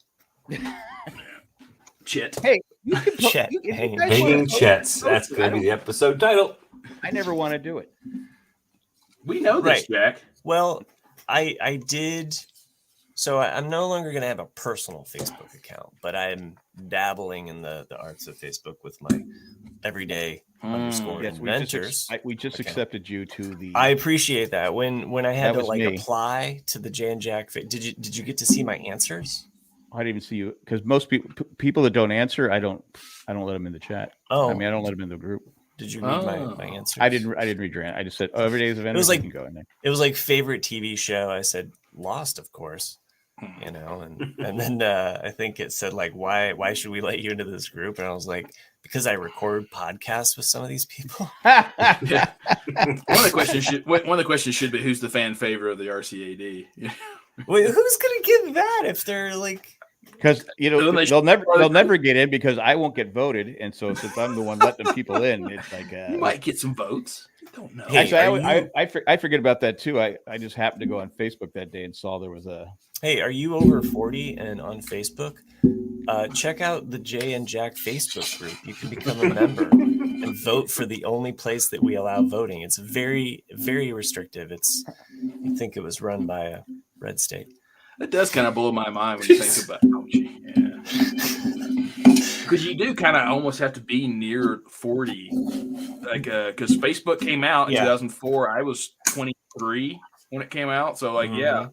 Chit.
Hey, you can
Chet,
you
hanging-
guys wanna
Hanging
vote?
Chets. That's going to be the episode title.
I never want to do it.
We know this,
Right.
Jack.
Well, I did. So I'm no longer going to have a personal Facebook account, but I'm dabbling in the arts of Facebook with my everyday underscore
Yes,
inventors.
we just
Okay.
accepted you to the.
I appreciate that. When I had
That
to
was
like
me.
apply to the Jay and Jack, did you get to see my answers?
I didn't even see you because most people that don't answer, I don't let them in the chat.
Oh,
I mean, I don't let them in the group.
did you read
Oh.
my answers?
I didn't read your. I just said, "Oh, every day is event."
was like-
you can go in there.
It was like favorite TV show. I said Lost, of course. And then I think it said like why should we let you into this group? And I was like, because I record podcasts with some of these people.
Yeah. One of the questions should be who's the fan favorite of the RCAD.
Wait, who's gonna get that if they're like?
Because
So then they
they'll never get in because I won't get voted, and so since I'm the one letting people in, it's like
You might get some votes. You don't know.
Hey,
actually
are
I forget about that too. I just happened to go on Facebook that day and saw there was a.
Hey, are you over 40 and on Facebook? Check out the Jay and Jack Facebook group. You can become a member and vote for the only place that we allow voting. It's very, very restrictive. I think it was run by a red state.
It does kind of blow my mind when you think about it. Because you do kind of almost have to be near 40. Like, because Facebook came out in
Yeah.
2004. I was 23 when it came out. So, like, yeah.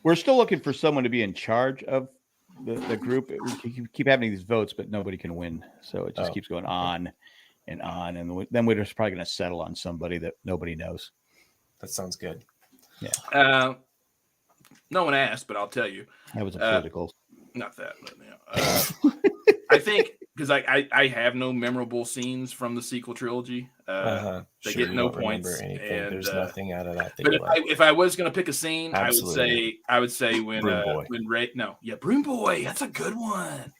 We're still looking for someone to be in charge of the group. We keep having these votes, but nobody can win. So it just keeps going on and on. And then we're just probably going to settle on somebody that nobody knows.
That sounds good.
No one asked, but I'll tell you.
That was a political.
Not that, but yeah. I think because I have no memorable scenes from the sequel trilogy. They get
you
no
don't remember
points.
anything.
And,
There's nothing out of that.
But if I was going to pick a scene,
Absolutely.
I would say when
Broom Boy.
Broom Boy, that's a good one.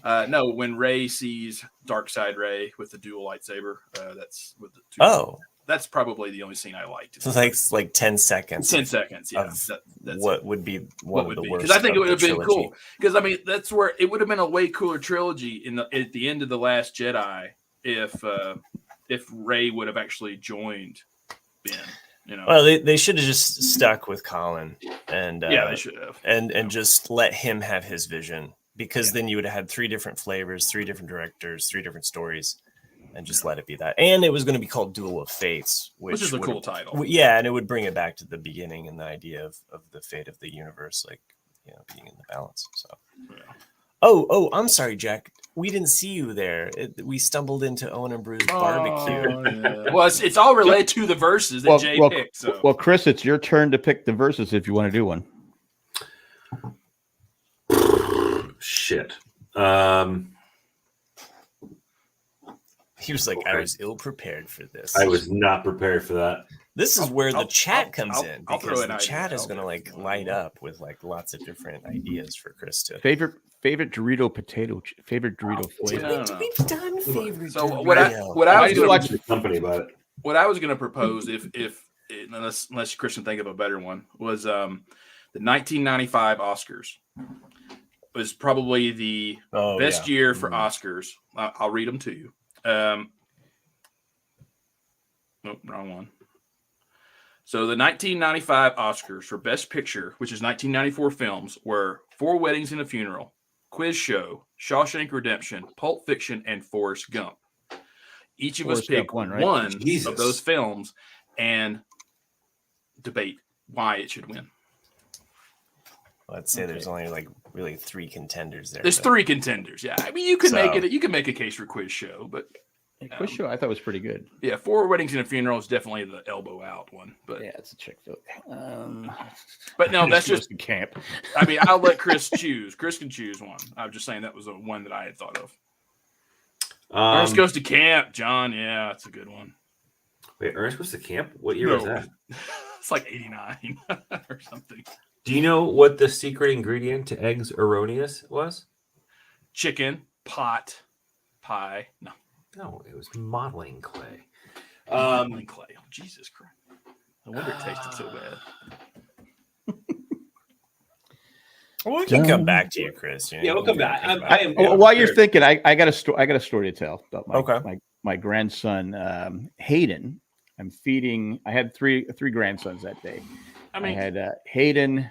When Rey sees Darkseid Rey with the dual lightsaber, that's with the two. That's probably the only scene I liked.
So like 10 seconds.
10 seconds, yeah.
Of
That's
what would be one of the worst.
Because I think it
of
would
the
have been
trilogy.
cool. Because I mean, that's where it would have been a way cooler trilogy at the end of the Last Jedi if if Ray would have actually joined Ben. You know,
Well, they should have just stuck with Colin and
they should have,
and just let him have his vision, because then you would have had 3 different flavors, 3 different directors, 3 different stories, and just let it be that. And it was going to be called Duel of Fates,
which is a cool title.
Yeah, and it would bring it back to the beginning and the idea of the fate of the universe, like, you know, being in the balance. So,
Yeah.
Oh, I'm sorry, Jack. We didn't see you there. We stumbled into Owen and Brew's barbecue.
Yeah. Well, it's all related to the verses that Jay picked. So.
Well, Chris, it's your turn to pick the verses if you want to do one.
Shit.
He was like, I was ill prepared for this.
I was not prepared for that.
This is where the chat comes in,
I'll
because
throw
the
an
chat
idea
is
out
going to
there.
like light up with like lots of different ideas for Chris to.
Favorite Dorito potato. Favorite Dorito flavor.
No.
We've done favorite.
So
Dorito.
what I was
just
gonna
watch the company about it.
what I was going to propose, if unless Chris can think of a better one, was the 1995 Oscars. Was probably the best year for Oscars. I'll read them to you. Nope, wrong one. So the 1995 Oscars for Best Picture, which is 1994 films, were Four Weddings and a Funeral, Quiz Show, Shawshank Redemption, Pulp Fiction, and Forrest Gump. Each of us pick one of those films and debate why it should win.
Let's say there's only like really 3 contenders there.
There's 3 contenders. Yeah, I mean you can make it. You can make a case for Quiz Show, but
Quiz Show I thought was pretty good.
Yeah, Four Weddings and a Funeral is definitely the elbow out one. But
yeah, it's a chick flick.
But no, that's just
camp.
I mean, I'll let Chris choose. Chris can choose one. I'm just saying that was the one that I had thought of. Ernest Goes to Camp, John. Yeah, that's a good one.
Wait, Ernest Goes to Camp? What year was that?
It's like 89 or something.
Do you know what the secret ingredient to eggs erroneous was?
Chicken, pot, pie.
No, it was modeling clay.
Modeling clay. Oh, Jesus Christ. No wonder it tasted so bad.
Well, we can come back to you, Chris.
Yeah, we'll come back.
While you're thinking, I got a story to tell about
my
my grandson Hayden. I had three grandsons that day. I had Hayden,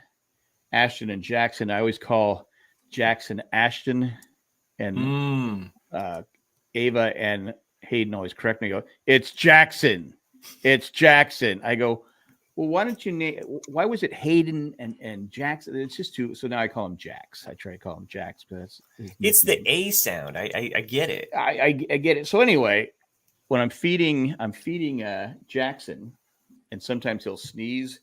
Ashton, and Jackson. I always call Jackson Ashton, and Ava and Hayden always correct me. Go, it's Jackson. It's Jackson. I go, well, why don't you name? Why was it Hayden and Jackson? It's just two. So now I call him Jax. I try to call him Jax, but
it's the A sound. I get it.
I get it. So anyway, when I'm feeding Jackson, and sometimes he'll sneeze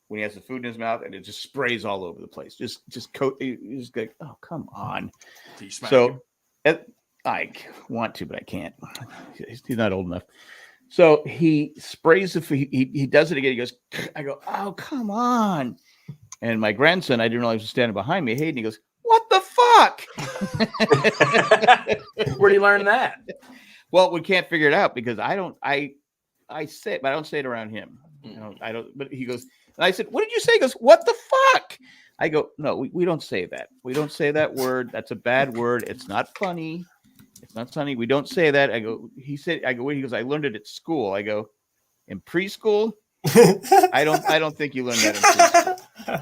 when he has the food in his mouth, and it just sprays all over the place. Just coat. He's like, oh, come on. So I want to, but I can't. He's not old enough. So he sprays the food. He does it again. He goes, I go, oh, come on. And my grandson, I didn't realize he was standing behind me. Hayden, he goes, what the fuck?
Where'd he learn that?
Well, we can't figure it out because I say it, but I don't say it around him. I don't, but he goes, and I said, what did you say? He goes, what the fuck? I go, no, we don't say that. We don't say that word. That's a bad word. It's not funny. It's not funny. We don't say that. I go, he goes, I learned it at school. I go, in preschool? I don't think you learned that in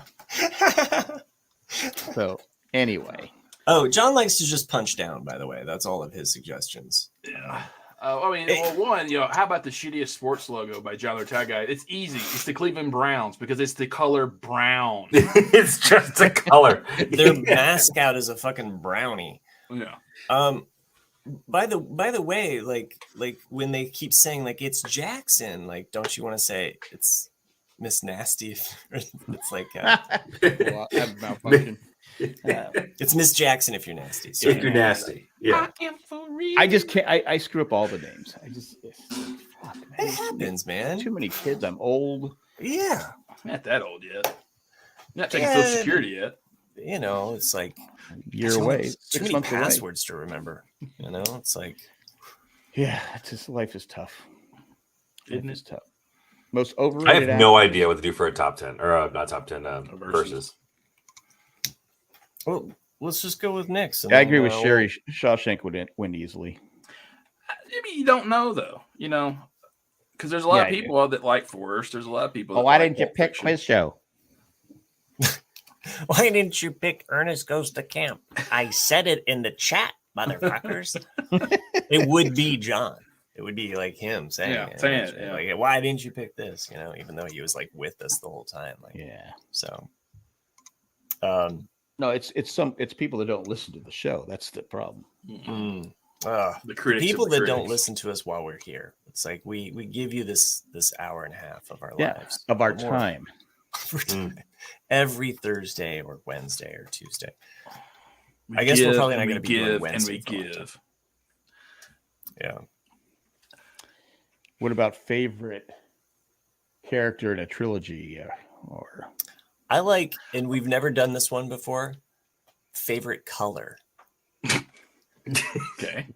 preschool. So anyway.
Oh, John likes to just punch down, by the way. That's all of his suggestions.
Yeah. How about the shittiest sports logo by John Guy? It's easy. It's the Cleveland Browns because it's the color brown.
It's just a color.
Their mascot is a fucking brownie.
Yeah.
By the way, like when they keep saying like it's Jackson, like don't you want to say it's Miss Nasty? It's like
well, I have malfunction.
It's Miss Jackson if you're nasty.
So if you're nasty, yeah.
I just can't. I screw up all the names. Fuck, man.
It happens, man.
Too many kids. I'm old.
Yeah,
I'm not that old yet. I'm not taking Social Security yet.
You know, it's like
you're away.
Too many passwords to remember. You know, it's like,
yeah, it's just life is tough. Isn't it tough? Most overrated.
I have no idea what to do for a top 10 or not top 10 versus.
Well, let's just go with Nick's.
I agree with Sherry. Shawshank would win easily.
I mean, you don't know though, because there's a lot of
Yeah,
people that like Forrest. There's a lot of people.
Oh,
that
why
like
didn't you
Pulp
pick
Fiction.
Quiz Show?
Why didn't you pick Ernest Goes to Camp? I said it in the chat, motherfuckers. It would be John. It would be like him saying it.
Yeah.
Like, why didn't you pick this? Even though he was like with us the whole time. Like,
Yeah.
so.
No, it's people that don't listen to the show. That's the problem.
The critics,
people
of the
that don't
critics.
listen to us while we're here. It's like we give you this hour and a half of our
Yeah,
lives.
of our
More.
time.
Every Thursday or Wednesday or Tuesday.
We
I guess we're
give
probably not
and
going to
we
be doing
give
Wednesday
and
for
we
a long time.
give.
Yeah.
What about favorite character in a trilogy? Or
I like, and we've never done this one before, favorite color.
Okay.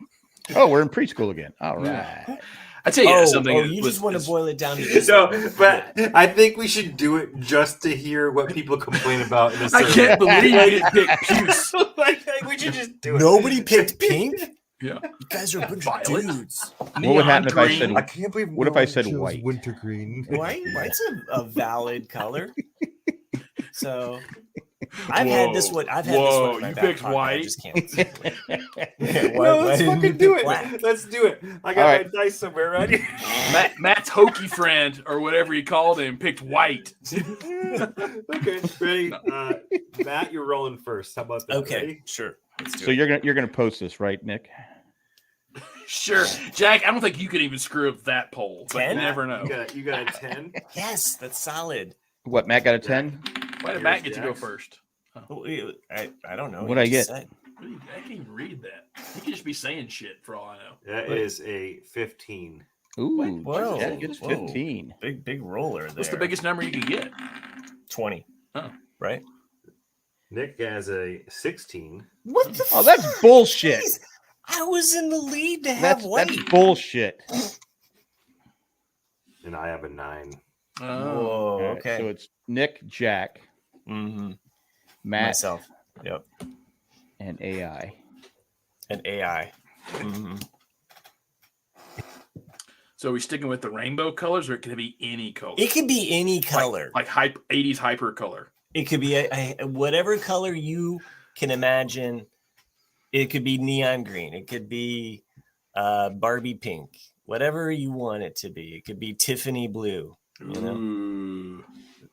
oh, we're in preschool again. All right.
I tell you something.
You just want to boil it down to just
No, but I think we should do it just to hear what people complain about. In a
I
survey.
can't believe you didn't pick Puce.
like, we should just do it.
Nobody picked pink?
Yeah.
You guys are a bunch
Violet?
of dudes.
What would happen if I said?
I can't believe.
What if I said white?
Wintergreen.
White's a valid color. So I've had this one. I've had this one. In my
You
back
picked
pocket. I
white?
just can't.
No, let's
didn't you
fucking do
pick
it.
black?
Let's do it. I got
All
my
right.
dice somewhere right here.
Matt's hokey friend or whatever he called him picked white.
Okay, ready? Matt, you're rolling first. How about that?
Okay,
Ready?
sure. Let's do
So
it.
you're gonna post this, right, Nick?
Sure, Jack. I don't think you could even screw up that poll, but
10?
you never know.
You got a 10.
Yes, that's solid.
What, Matt got a 10?
Why did Matt get to go first?
I don't know.
What'd I
You just
get?
said.
I can't even read that. He could just be saying shit for all I know.
That is a 15.
Ooh,
Whoa,
Jack gets
whoa.
15.
Big roller there.
What's the biggest number you can get?
20.
Oh.
Right?
Nick has a 16.
What the
Oh, that's bullshit.
Jeez, I was in the lead to have white.
That's bullshit.
And I have a 9.
Whoa,
All right,
okay.
so it's Nick, Jack,
Mm-hmm.
Matt,
Myself. Yep.
and AI.
And AI. Mm-hmm.
So are we sticking with the rainbow colors, or can it be any color?
It could be any color.
like 80s hyper color.
It could be whatever color you can imagine. It could be neon green. It could be Barbie pink. Whatever you want it to be. It could be Tiffany blue. You know?
Ooh.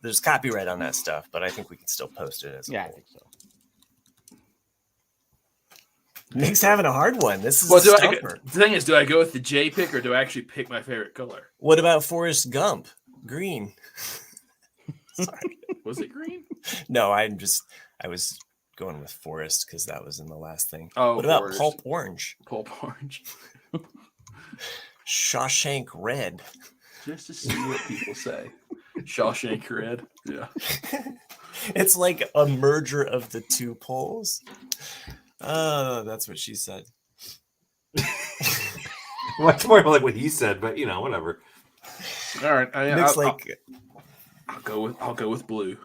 There's copyright on that stuff, but I think we can still post it as a
Yeah, I
whole.
think so.
Nick's having a hard one. This is
Well,
a stumper.
the thing is, do I go with the J pick or do I actually pick my favorite color?
What about Forrest Gump? Green. Sorry.
Was it green?
No, I was going with Forrest because that was in the last thing.
Oh,
what about
Forrest.
Pulp Orange?
Pulp orange.
Shawshank Red.
Just to see what people say. Shawshank Red. Yeah.
It's like a merger of the two poles. Oh, that's what she said.
Well, it's more like what he said, but whatever.
All right. I'll go with blue.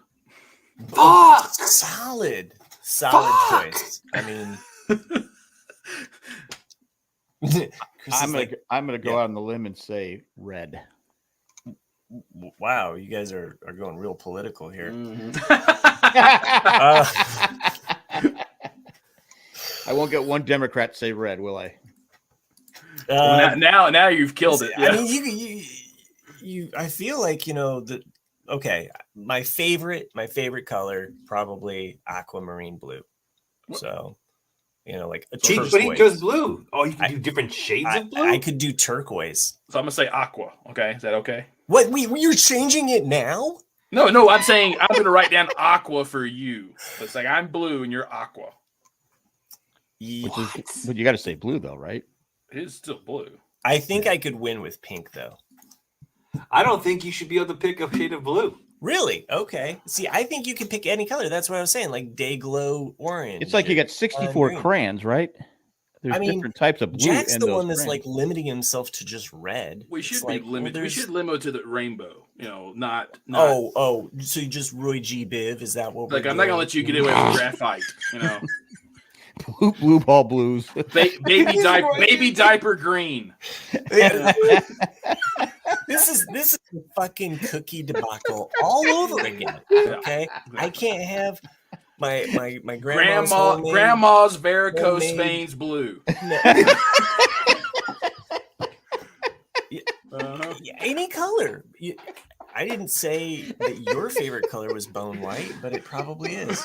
Fuck! Solid choice. I mean, Chris is
I'm gonna go
yeah.
out on the limb and say red.
wow, you guys are going real political here.
I won't get one Democrat to say red, will I?
Well, now you've killed it. Yeah.
I mean, you. I feel like that. Okay, my favorite color probably aquamarine blue. So, like a
But he
turquoise.
chose blue. Oh, you can do different shades of blue?
I could do turquoise.
So I'm gonna say aqua. Okay, is that okay?
What? You're changing it now?
No. I'm saying I'm gonna write down aqua for you. So it's like I'm blue and you're aqua.
But you got to say blue though, right?
It is still blue.
I think I could win with pink though.
I don't think you should be able to pick a shade of blue.
Really? Okay. See, I think you can pick any color. That's what I was saying, like day glow orange.
It's like you got 64
green.
crayons, right? There's different types of blue.
Jack's
in
the
those
one that's
crayons.
like limiting himself to just red.
We should
It's
be
like, well,
limited. We
there's-
should limit to the rainbow. Not.
Oh, so you just Roy G. Biv? Is that what?
Like
we're
I'm not gonna
doing?
let you get away with graphite.
Blue ball blues.
Baby diaper green.
This is a fucking cookie debacle all over again. Okay, I can't have my
grandma's varicose
homemade-
veins blue.
Yeah, any color. I didn't say that your favorite color was bone white, but it probably is.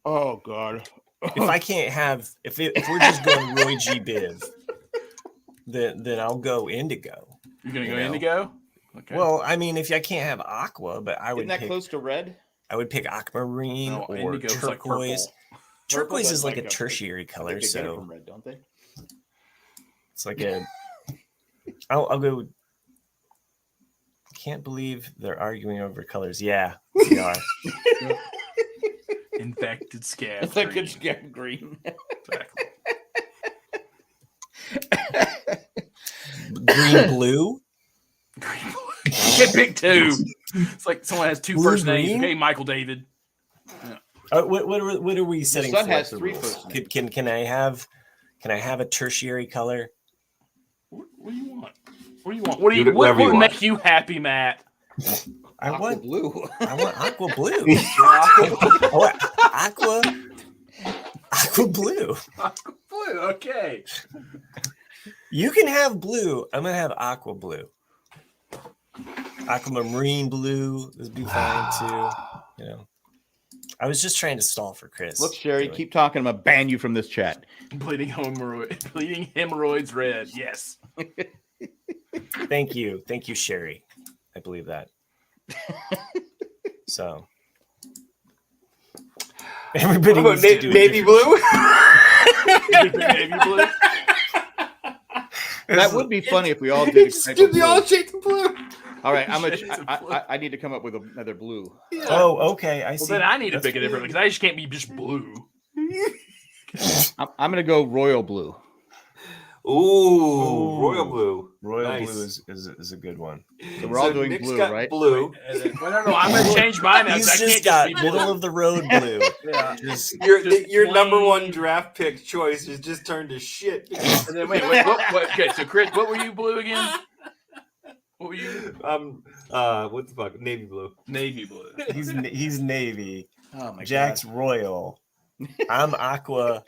Oh God!
If I can't have, if we're just going Roy G. Biv, then I'll go indigo.
You're gonna go indigo? Okay.
Well, I mean, if I can't have aqua, but I would
Isn't that
pick,
close to red?
I would pick aquamarine or
indigo's like purple.
turquoise. Turquoise is like a tertiary color,
They get it
so
from red, don't they?
it's like a. I'll go. Can't believe they're arguing over colors. Yeah, they are.
Infected scab.
It's like
green.
good scab green.
Exactly.
Green blue.
Green. Get pick two. It's like someone has two
Blue
first names.
green?
Okay, Michael David.
What are we setting?
son
forth
has
the
3
rules?
first names.
Can I have a tertiary color?
What do you want? What do you want? What
Do whatever you
would
want.
make you happy, Matt?
I want
blue.
I want aqua blue. I want aqua blue.
Blue. Okay.
You can have blue. I'm gonna have aqua blue. Aquamarine blue. This would be fine too. You know. I was just trying to stall for Chris.
Look, Sherry,
really.
keep talking. I'm gonna ban you from this chat.
Bleeding hemorrhoids red. Yes.
Thank you, Sherry. I believe that. So everybody
What about
needs to do
navy
it
blue?
Navy blue.
That would be funny if we all did. a type
Did
of
they
blue.
all shades of blue?
All right,
Shades of blue.
I need to come up with another blue.
Oh, okay. I
Well,
see.
then I need to
That's
pick a different because I just can't be just blue.
I'm gonna go royal blue.
Ooh, royal blue.
Royal
Nice.
blue is a good one.
So we're all doing
Nick's
blue,
got
right?
Blue.
No, I'm gonna change mine now.
He's
'Cause I
just
can't
got
just be
middle
blue.
of the road blue.
Yeah.
Just
Your number
plain-
one draft pick choice has just turned to shit.
And then wait, what? Okay, so Chris, what were you blue again? What were you?
What the fuck? Navy blue.
Navy blue.
he's navy.
Oh my
Jack's royal. I'm aqua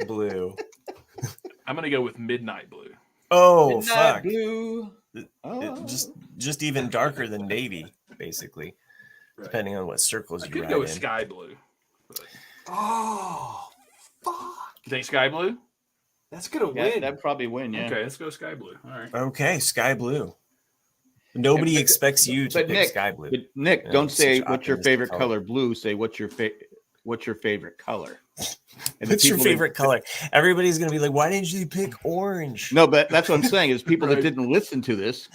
blue.
I'm gonna go with midnight blue.
Oh
Midnight
fuck!
blue.
It-
Oh.
just even darker than navy, basically, depending on what circles
I
you
could
ride
go with
in.
sky blue. But
Oh, fuck.
you think sky blue?
That's gonna
Yeah,
win.
that'd probably win. Yeah.
Okay, let's go sky blue. All right.
Okay, sky blue. Nobody
But-
expects you to
but
pick
Nick,
sky blue.
But Nick,
Yeah,
don't
such
say
an
what's your
optimistic
favorite
color.
color. Blue. Say what's your favorite color. And the
What's your
people that-
favorite color? Everybody's gonna be like, "Why didn't you pick orange?"
No, but that's what I'm saying is people
Right.
that didn't listen to this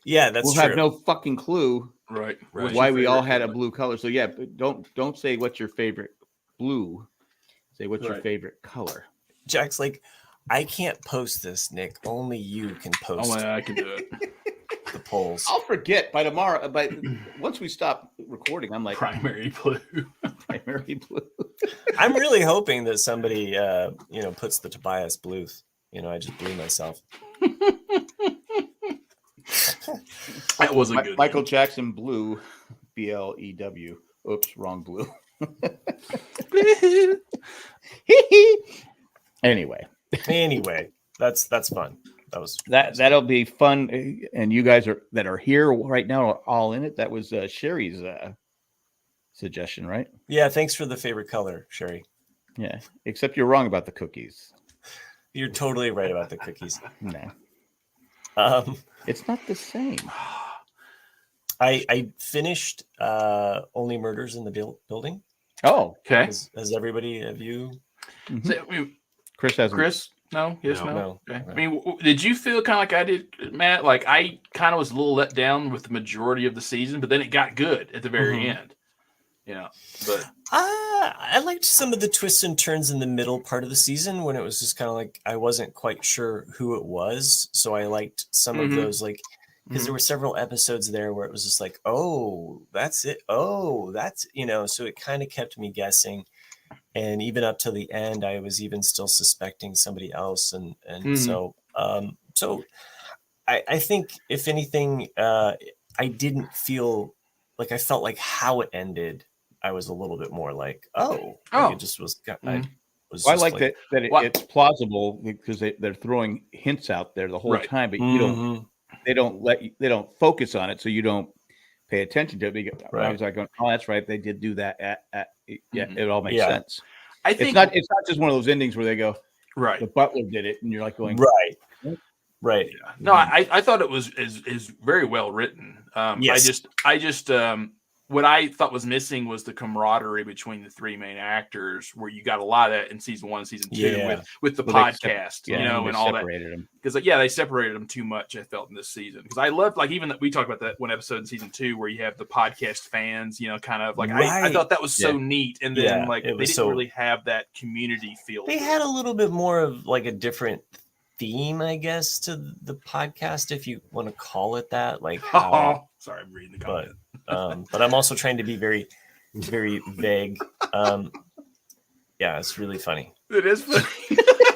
Yeah, that's
will
true.
have no fucking clue
Right.
Right.
why we all had a blue color. So yeah, but don't say what's your favorite blue. Say what's your
Right.
favorite color.
Jack's like, I can't post this, Nick. Only you can post
Only I can do it.
the polls.
I'll forget by tomorrow. But once we stop recording, I'm like
Primary blue.
primary blue.
I'm really hoping that somebody, puts the Tobias Bluth. I just blew myself.
That was a good
Michael Jackson blue, BLEW. Oops, wrong blue. Anyway,
that's fun.
that'll be fun, and you guys that are here right now are all in it. That was Sherry's suggestion, right?
Yeah, thanks for the favorite color, Sherry.
Yeah, except you're wrong about the cookies.
You're totally right about the cookies.
No,
It's
not the same.
I finished Only Murders in the Building.
Oh,
Okay.
Has everybody, have you?
So, I mean,
Chris hasn't.
Chris? No? Yes, no?
No.
Okay.
No.
I mean, did you feel kind of like I did, Matt? Like I kind of was a little let down with the majority of the season, but then it got good at the very end. But
I liked some of the twists and turns in the middle part of the season when it was just kind of like I wasn't quite sure who it was, so I liked some of
Mhm.
those like because there were several episodes there where it was just like, oh, that's it. Oh, that's, so it kind of kept me guessing. And even up to the end, I was even still suspecting somebody else. And so I think if anything, I didn't feel like, I felt like how it ended, I was a little bit more like, like it just was.
I like that it's plausible because they're throwing hints out there the whole time, but they don't focus on it, so you don't pay attention to it. I was like, oh, that's right, they did do that. It all makes sense. I think it's not just one of those endings where they go, right, the butler did it, and you're like going,
right.
Yeah. No, I thought it was is very well written. Yes. I just what I thought was missing was the camaraderie between the three main actors, where you got a lot of that in season 1, season 2 with the podcast, and all that. Because they separated them too much, I felt, in this season. Because I loved, like, even that we talked about that one episode in season 2 where you have the podcast fans, kind of like I thought that was so neat, and then they didn't really have that community feel.
They had a little bit more of like a different theme, I guess, to the podcast, if you want to call it that. Like,
sorry, I'm reading the comment.
But I'm also trying to be very, very vague. It's really funny.
It is funny.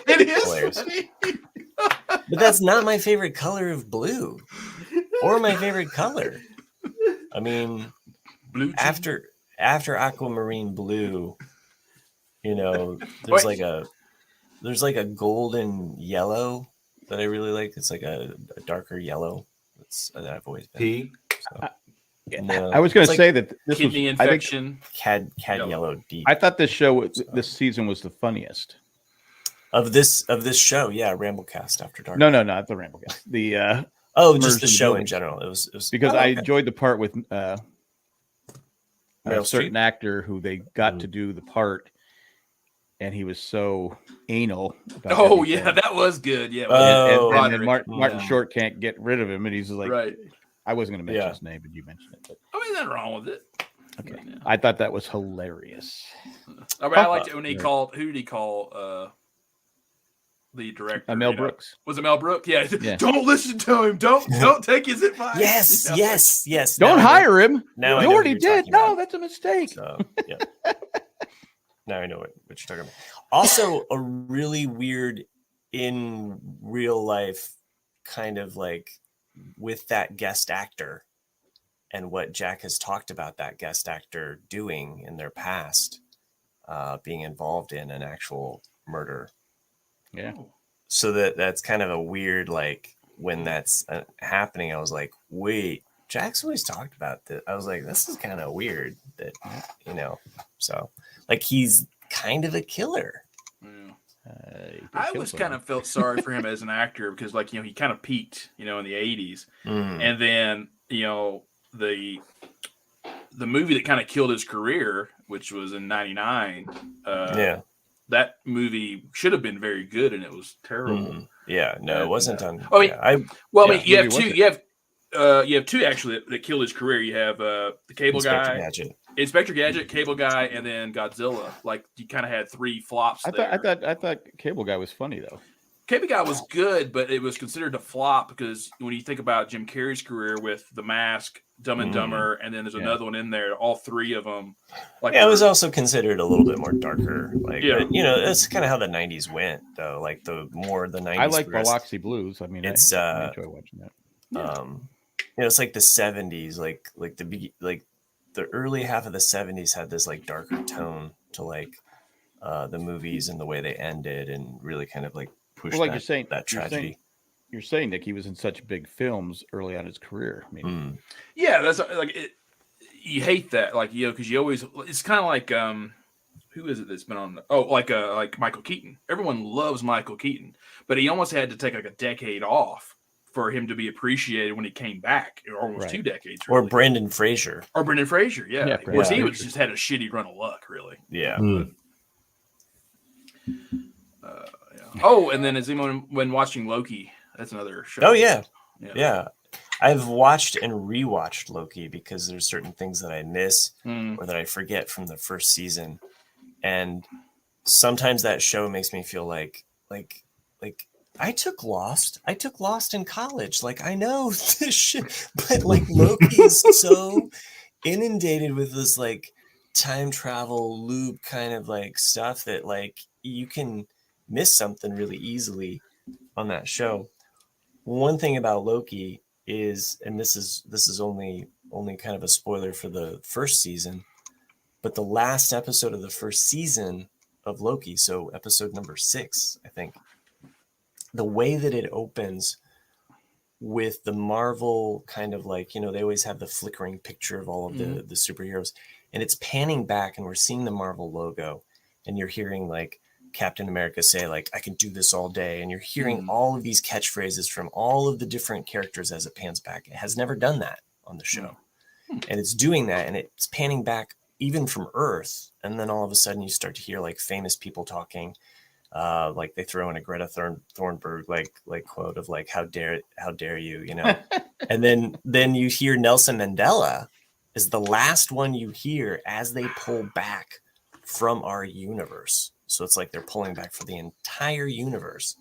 It is hilarious. Funny.
But that's not my favorite color of blue, or my favorite color. I mean, blue after aquamarine blue, there's like a golden yellow that I really like. It's like a darker yellow. That I've always been.
I was going to say that this
kidney
was
infection.
Cad yellow deep.
I thought this season was the funniest
of this show. Yeah, Ramblecast After Dark.
No, not the Ramblecast. The
just the show in general. It was
because I enjoyed the part with a certain actor who they got to do the part. And he was so anal about everything.
That was good. Yeah.
And then Martin Short can't get rid of him. And he's like, I wasn't going to mention his name, but you mentioned it. But,
nothing wrong with it.
Okay. Yeah. I thought that was hilarious.
I liked it when he called, who did he call the director?
Mel Brooks.
Was it Mel Brooks? Yeah. Don't listen to him. Don't take his advice.
Yes.
Don't hire him.
Now
you already did. No, that's a mistake.
So, yeah. Now I know what you're talking about. Also, a really weird in real life kind of like with that guest actor and what Jack has talked about that guest actor doing in their past, being involved in an actual murder.
Yeah.
So that's kind of a weird, like, when that's happening, I was like, wait, Jack's always talked about this. I was like, this is kind of weird that, so like he's kind of a killer.
I always kind of felt sorry for him as an actor because, like, he kind of peaked, in the 80s. And then, the movie that kind of killed his career, which was in 99. That movie should have been very good, and it was terrible.
Yeah, no, it wasn't done.
You have two. You have two actually that killed his career. You have the Cable Guy, Inspector Gadget, Cable Guy, and then Godzilla. Like, you kind of had three flops.
I thought Cable Guy was funny though.
Cable Guy was good, but it was considered a flop because when you think about Jim Carrey's career with The Mask, Dumb and Dumber, and then there's another one in there. All three of them,
it was also considered a little bit more darker. Like, but, that's kind of how the '90s went, though. Like the more the '90s.
I like Biloxi Blues. I mean, I enjoy watching that.
It's like the '70s, like the early half of the '70s had this like darker tone to like the movies and the way they ended, and really kind of like pushed that tragedy.
You're saying, Nick, he was in such big films early on in his career. I mean,
that's like it. You hate that, like, because you always. It's kind of like who is it that's been on? Like Michael Keaton. Everyone loves Michael Keaton, but he almost had to take like a decade off for him to be appreciated when he came back, or almost 2 decades. Really.
Or Brendan Fraser.
Yeah. Of course, he was just had a shitty run of luck, really.
Yeah.
Oh, and then when watching Loki, that's another show.
Oh, yeah. I've watched and rewatched Loki because there's certain things that I miss or that I forget from the first season. And sometimes that show makes me feel like I took Lost in college. Like, I know this shit, but like Loki is so inundated with this like time travel loop kind of like stuff that like you can miss something really easily on that show. One thing about Loki is, and this is only kind of a spoiler for the first season, but the last episode of the first season of Loki, so episode number 6, I think, the way that it opens with the Marvel kind of like, they always have the flickering picture of all of the superheroes, and it's panning back and we're seeing the Marvel logo, and you're hearing like Captain America say like, I can do this all day. And you're hearing all of these catchphrases from all of the different characters as it pans back. It has never done that on the show. And it's doing that, and it's panning back even from Earth. And then all of a sudden you start to hear like famous people talking. Like they throw in a Greta Thunberg like quote of like, how dare you, and then you hear Nelson Mandela is the last one you hear as they pull back from our universe. So it's like they're pulling back for the entire universe.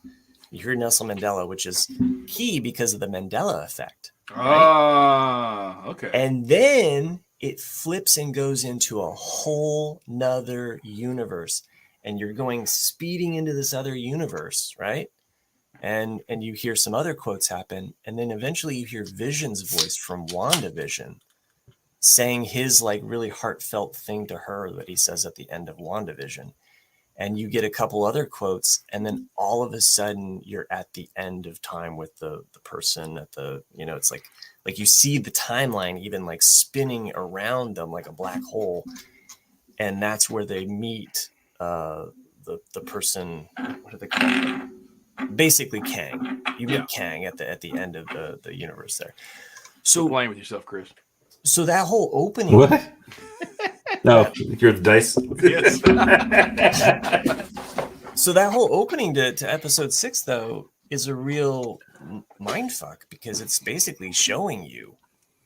You hear Nelson Mandela, which is key because of the Mandela effect. Right?
Okay.
And then it flips and goes into a whole nother universe. And you're going speeding into this other universe, right? And you hear some other quotes happen. And then eventually you hear Vision's voice from WandaVision saying his like really heartfelt thing to her that he says at the end of WandaVision. And you get a couple other quotes, and then all of a sudden you're at the end of time with the person at the, it's like you see the timeline even like spinning around them like a black hole. And that's where they meet the person, what do they call him? Basically Kang. You meet Kang at the end of the universe there. So
playing with yourself, Chris.
So that whole opening.
What? No, you're the dice.
Yes.
So that whole opening to episode 6, though, is a real mindfuck, because it's basically showing you,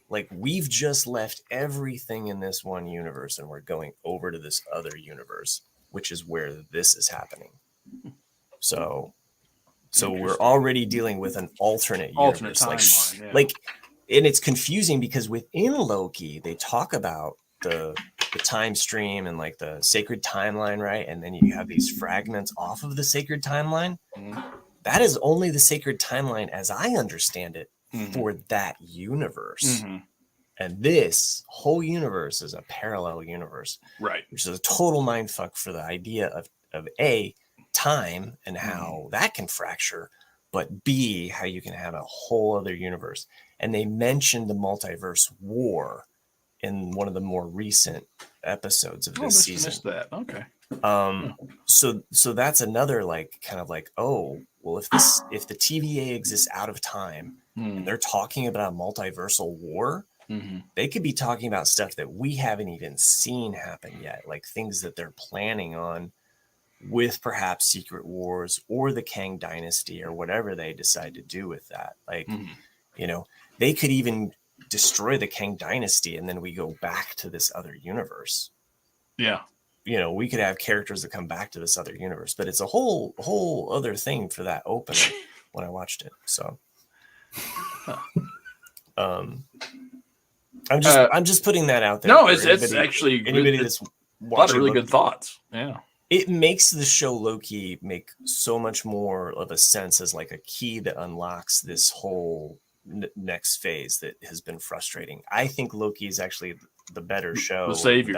like, we've just left everything in this one universe and we're going over to this other universe, which is where this is happening. So we're already dealing with an alternate universe.
timeline. Yeah.
Like, and it's confusing because within Loki, they talk about the time stream and like the sacred timeline, right? And then you have these fragments off of the sacred timeline. That is only the sacred timeline, as I understand it, for that universe. And this whole universe is a parallel universe,
right?
Which is a total mindfuck for the idea of A, time and how that can fracture, but B, how you can have a whole other universe. And they mentioned the multiverse war in one of the more recent episodes of this season.
Missed that. Okay.
So that's another like kind of like, oh, well, if the TVA exists out of time and they're talking about a multiversal war, they could be talking about stuff that we haven't even seen happen yet, like things that they're planning on with perhaps Secret Wars or the Kang Dynasty or whatever they decide to do with that. Like, they could even destroy the Kang Dynasty and then we go back to this other universe.
Yeah.
We could have characters that come back to this other universe, but it's a whole other thing for that opening when I watched it. So, I'm just putting that out there.
No, it's actually
anybody that's
watching. A lot of really
Loki.
Good thoughts. Yeah.
It makes the show Loki make so much more of a sense as like a key that unlocks this whole next phase that has been frustrating. I think Loki is actually the better show.
The savior.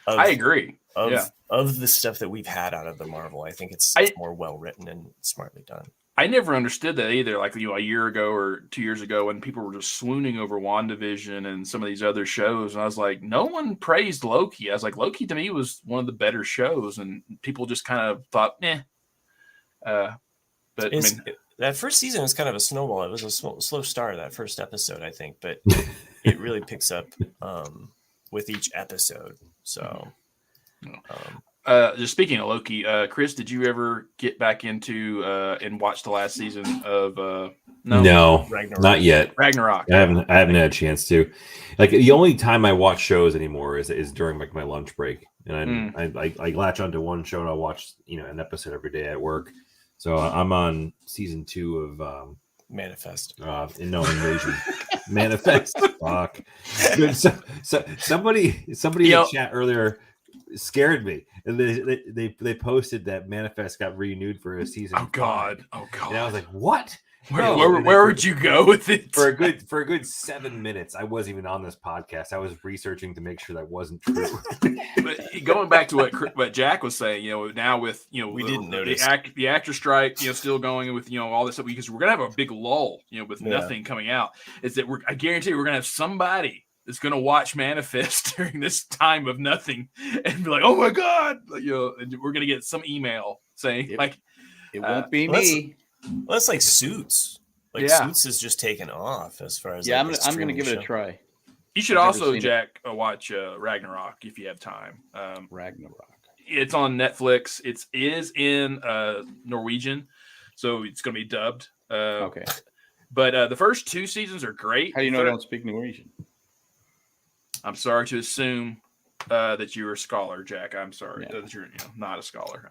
I agree.
Of the stuff that we've had out of the Marvel, I think it's more well written and smartly done.
I never understood that either. Like, a year ago or 2 years ago, when people were just swooning over WandaVision and some of these other shows, and I was like, no one praised Loki. I was like, Loki to me was one of the better shows, and people just kind of thought, but
that first season was kind of a snowball. It was a slow start, that first episode, I think, but it really picks up with each episode. So,
just speaking of Loki, Chris, did you ever get back into and watch the last season of
No,
Ragnarok?
Not yet.
Ragnarok.
I haven't had a chance to. Like, the only time I watch shows anymore is during like my lunch break, and I latch onto one show and I'll watch an episode every day at work. So I'm on season 2 of
Manifest.
Invasion. Manifest. Fuck. Dude, somebody in chat earlier scared me, and they posted that Manifest got renewed for a season.
Oh God!
5. And I was like, what?
Where would you go with it?
For a good 7 minutes, I wasn't even on this podcast. I was researching to make sure that wasn't true.
But going back to what Jack was saying, now with
we didn't notice
the actor strike, still going with all this stuff, because we're gonna have a big lull, with nothing coming out. Is that I guarantee we're gonna have somebody that's gonna watch Manifest during this time of nothing and be like, oh my God, and we're gonna get some email saying
it won't be me.
Well, that's like Suits. Suits is just taken off as far as
I'm going to give it a try.
You should also, Jack, watch Ragnarok if you have time.
Ragnarok.
It's on Netflix. It is in Norwegian, so it's going to be dubbed.
Okay.
But the first 2 seasons are great.
How do you know I don't speak Norwegian?
I'm sorry to assume that you're a scholar, Jack. I'm sorry that you're not a scholar.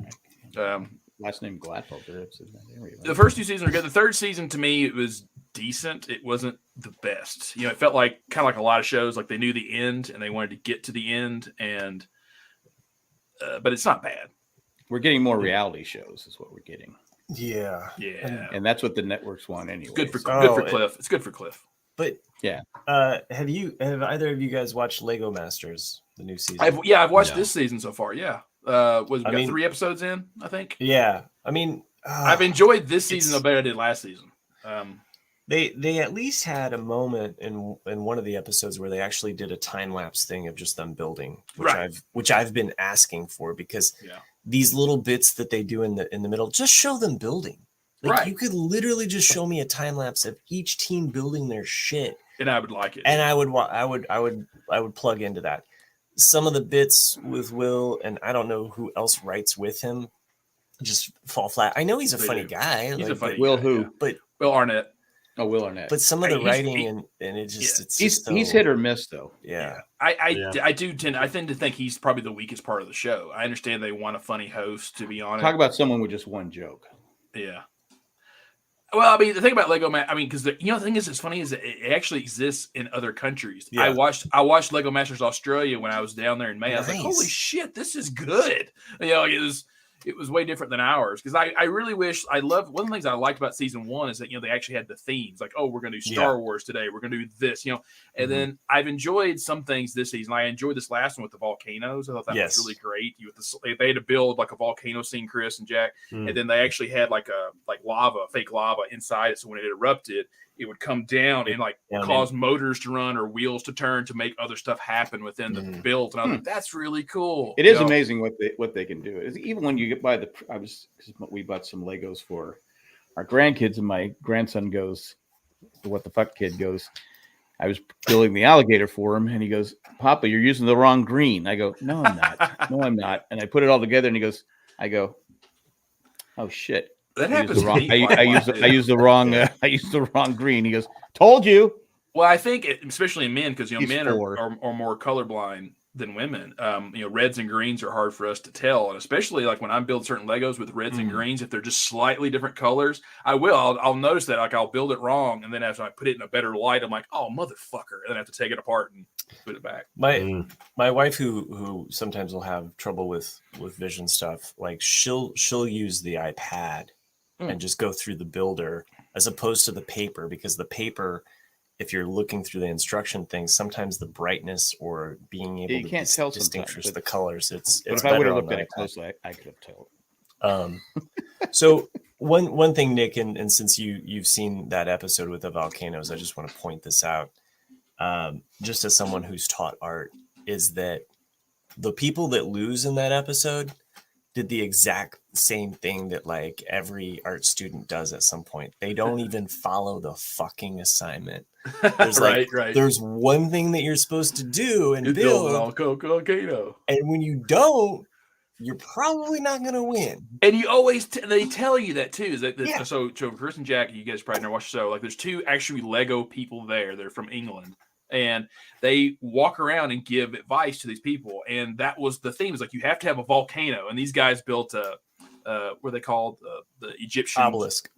Last name Gladfelder.
The first 2 seasons are good. The third season, to me, it was decent. It wasn't the best. It felt kind of like a lot of shows, like they knew the end and they wanted to get to the end, and but it's not bad.
We're getting more reality shows, is what we're getting.
Yeah.
And that's what the networks want anyway.
It's good for Cliff. It's good for Cliff.
But
yeah,
have either of you guys watched Lego Masters, the new season?
I've watched this season so far. Yeah. We got 3 episodes in, I think.
Yeah, I mean,
I've enjoyed this season better than I did last season.
They at least had a moment in one of the episodes where they actually did a time lapse thing of just them building, which I've been asking for, because these little bits that they do in the middle, just show them building. You could literally just show me a time lapse of each team building their shit,
and I would like it.
And I would plug into that. Some of the bits with Will, and I don't know who else writes with him, just fall flat. I know he's a funny guy.
He's a funny
Will
guy,
who?
But
Will Arnett.
Oh, Will Arnett.
But some of the writing and it just
he's hit or miss though.
Yeah.
I tend to think he's probably the weakest part of the show. I understand they want a funny host to be on it.
Talk about someone with just one joke.
Yeah. Well, I mean, the thing about Lego because the thing is, it's funny is that it actually exists in other countries. Yeah. I watched Lego Masters Australia when I was down there in May. Nice. I was like, holy shit, this is good. It was way different than ours, because I really wish one of the things I liked about season 1 is that they actually had the themes, like, oh, we're going to do Star Wars today, we're going to do this, and then I've enjoyed some things this season. I enjoyed this last one with the volcanoes. I thought that was really great. They had to build like a volcano scene, Chris and Jack, and then they actually had fake lava inside it, so when it erupted, it would come down and cause motors to run or wheels to turn to make other stuff happen within the build. And I was like, that's really cool.
It is amazing what they can do. Even when you get by we bought some Legos for our grandkids, and my grandson goes, the what the fuck kid goes, I was building the alligator for him, and he goes, Papa, you're using the wrong green. I go, no, I'm not. No, I'm not. And I put it all together, and I go, oh shit.
That happens.
I used the wrong green. He goes, told you.
Well, I think especially in men, because men are more colorblind than women. Reds and greens are hard for us to tell, and especially like when I build certain Legos with reds and greens, if they're just slightly different colors, I'll notice that. Like, I'll build it wrong, and then as I put it in a better light, I'm like, oh motherfucker, and then I have to take it apart and put it back.
My wife, who sometimes will have trouble with vision stuff, like she'll use the iPad and just go through the builder as opposed to the paper, because the paper, if you're looking through the instruction things, sometimes the brightness or being able to distinguish the colors, it's
if I would have looked at it closely, I could have told.
So one thing, Nick, and since you've seen that episode with the volcanoes, I just want to point this out, just as someone who's taught art, is that the people that lose in that episode did the exact same thing that like every art student does at some point. They don't even follow the fucking assignment. There's there's one thing that you're supposed to do and build
volcano.
And when you don't, you're probably not going to win.
And you always they tell you that too. Is that so Chris and Jack, you guys probably never watched the show. Like, there's 2 actually Lego people there. They're from England. And they walk around and give advice to these people. And that was the theme. Is like, you have to have a volcano. And these guys built what are they called? Egyptian
obelisk.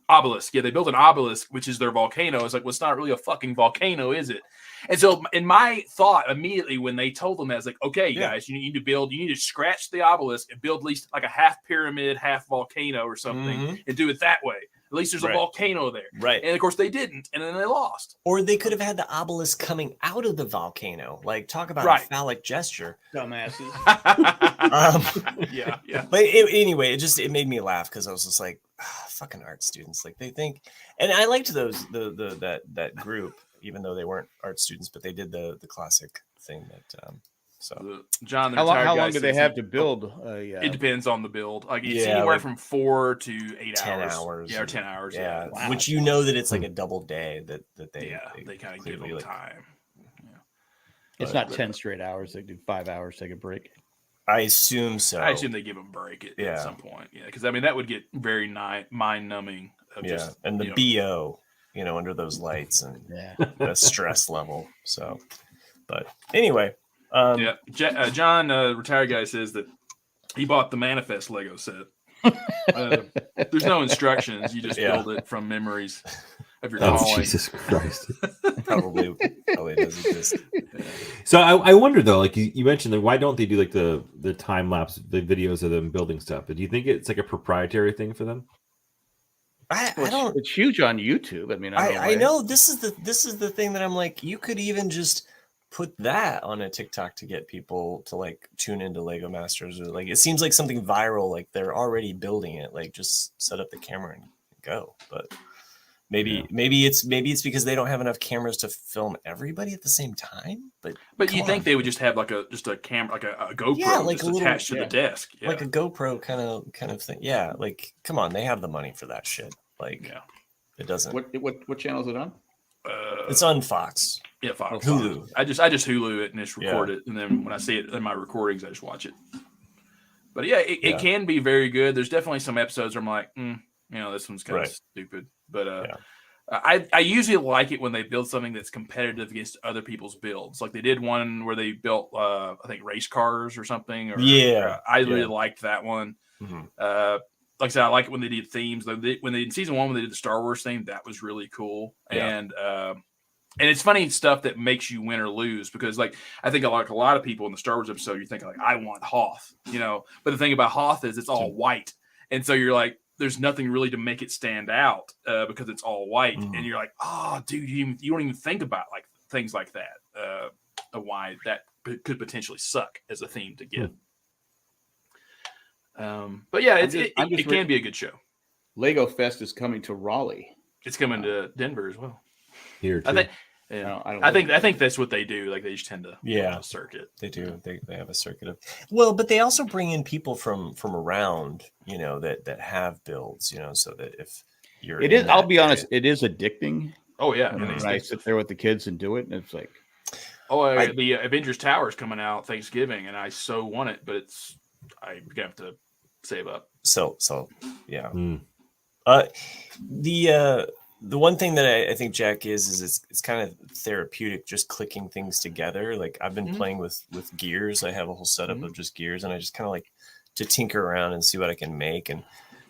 Yeah, they built an obelisk, which is their volcano. It's like, well, it's not really a fucking volcano, is it? And so, in my thought immediately when they told them that, I was like, okay, guys, you need to scratch the obelisk and build at least like a half pyramid, half volcano or something, and do it that way. At least there's a volcano there.
Right.
And of course they didn't. And then they lost.
Or they could have had the obelisk coming out of the volcano. Like, talk about a phallic gesture.
Dumbasses.
Yeah.
But anyway, it made me laugh because I was just like, fucking art students. Like, they think, and I liked that group, even though they weren't art students, but they did the classic thing that,
John,
how long do they have to build?
It depends on the build. Like it's anywhere from 4 to 8
10
hours.
hours.
Yeah, or 10 hours.
Yeah.
Wow.
Which that it's like a double day that they
kind of give them time. Yeah.
It's not 10 straight hours. They do 5 hours, take a break.
I assume so.
I assume they give them a break at some point. Yeah, because I mean that would get very mind numbing.
And the BO, under those lights and the stress level. So, but anyway.
John, retired guy, says that he bought the Manifest Lego set. There's no instructions; you just build it from memories of your calling.
Jesus Christ!
probably does exist.
So I wonder though, like you mentioned, why don't they do like the time lapse, the videos of them building stuff? But do you think it's like a proprietary thing for them?
I don't.
It's huge on YouTube. I mean,
I know this is the thing that I'm like, you could even just put that on a TikTok to get people to like tune into Lego Masters, or like it seems like something viral, like they're already building it, like just set up the camera and go. But maybe it's because they don't have enough cameras to film everythody at the same time. But
you think they would just have like a camera, like a GoPro, like attached to the desk,
like a GoPro kind of thing. Yeah, like come on, they have the money for that shit. Like it doesn't.
What channel is it on?
It's on Fox.
Yeah, Fox.
Hulu.
I just Hulu it and just record it, and then when I see it in my recordings, I just watch it. But it can be very good. There's definitely some episodes where I'm like, this one's kind of stupid. But I usually like it when they build something that's competitive against other people's builds. Like they did one where they built, I think, race cars or something. I really liked that one.
Mm-hmm.
Like I said, I like it when they did themes. When they in season 1, when they did the Star Wars theme, that was really cool. And it's funny stuff that makes you win or lose, because like I think like a lot of people in the Star Wars episode, you're thinking like, I want Hoth, But the thing about Hoth is it's all white, and so you're like, there's nothing really to make it stand out because it's all white, and you're like, oh, dude, you don't even think about like things like that. Why that could potentially suck as a theme to get. But yeah, it can be a good show.
Lego Fest is coming to Raleigh.
It's coming to Denver as well.
Here too.
I think that's what they do. Like they just tend to a circuit.
They do. They have a circuit of but they also bring in people from around, that have builds, so that if you're
I'll be honest, it is addicting.
Oh yeah.
When I sit there with the kids and do it, and it's like
the Avengers Tower is coming out Thanksgiving, and I so want it, but I have to save up.
So yeah. The one thing that I think, Jack, is it's kind of therapeutic just clicking things together. Like I've been playing with gears. I have a whole setup of just gears, and I just kind of like to tinker around and see what I can make. And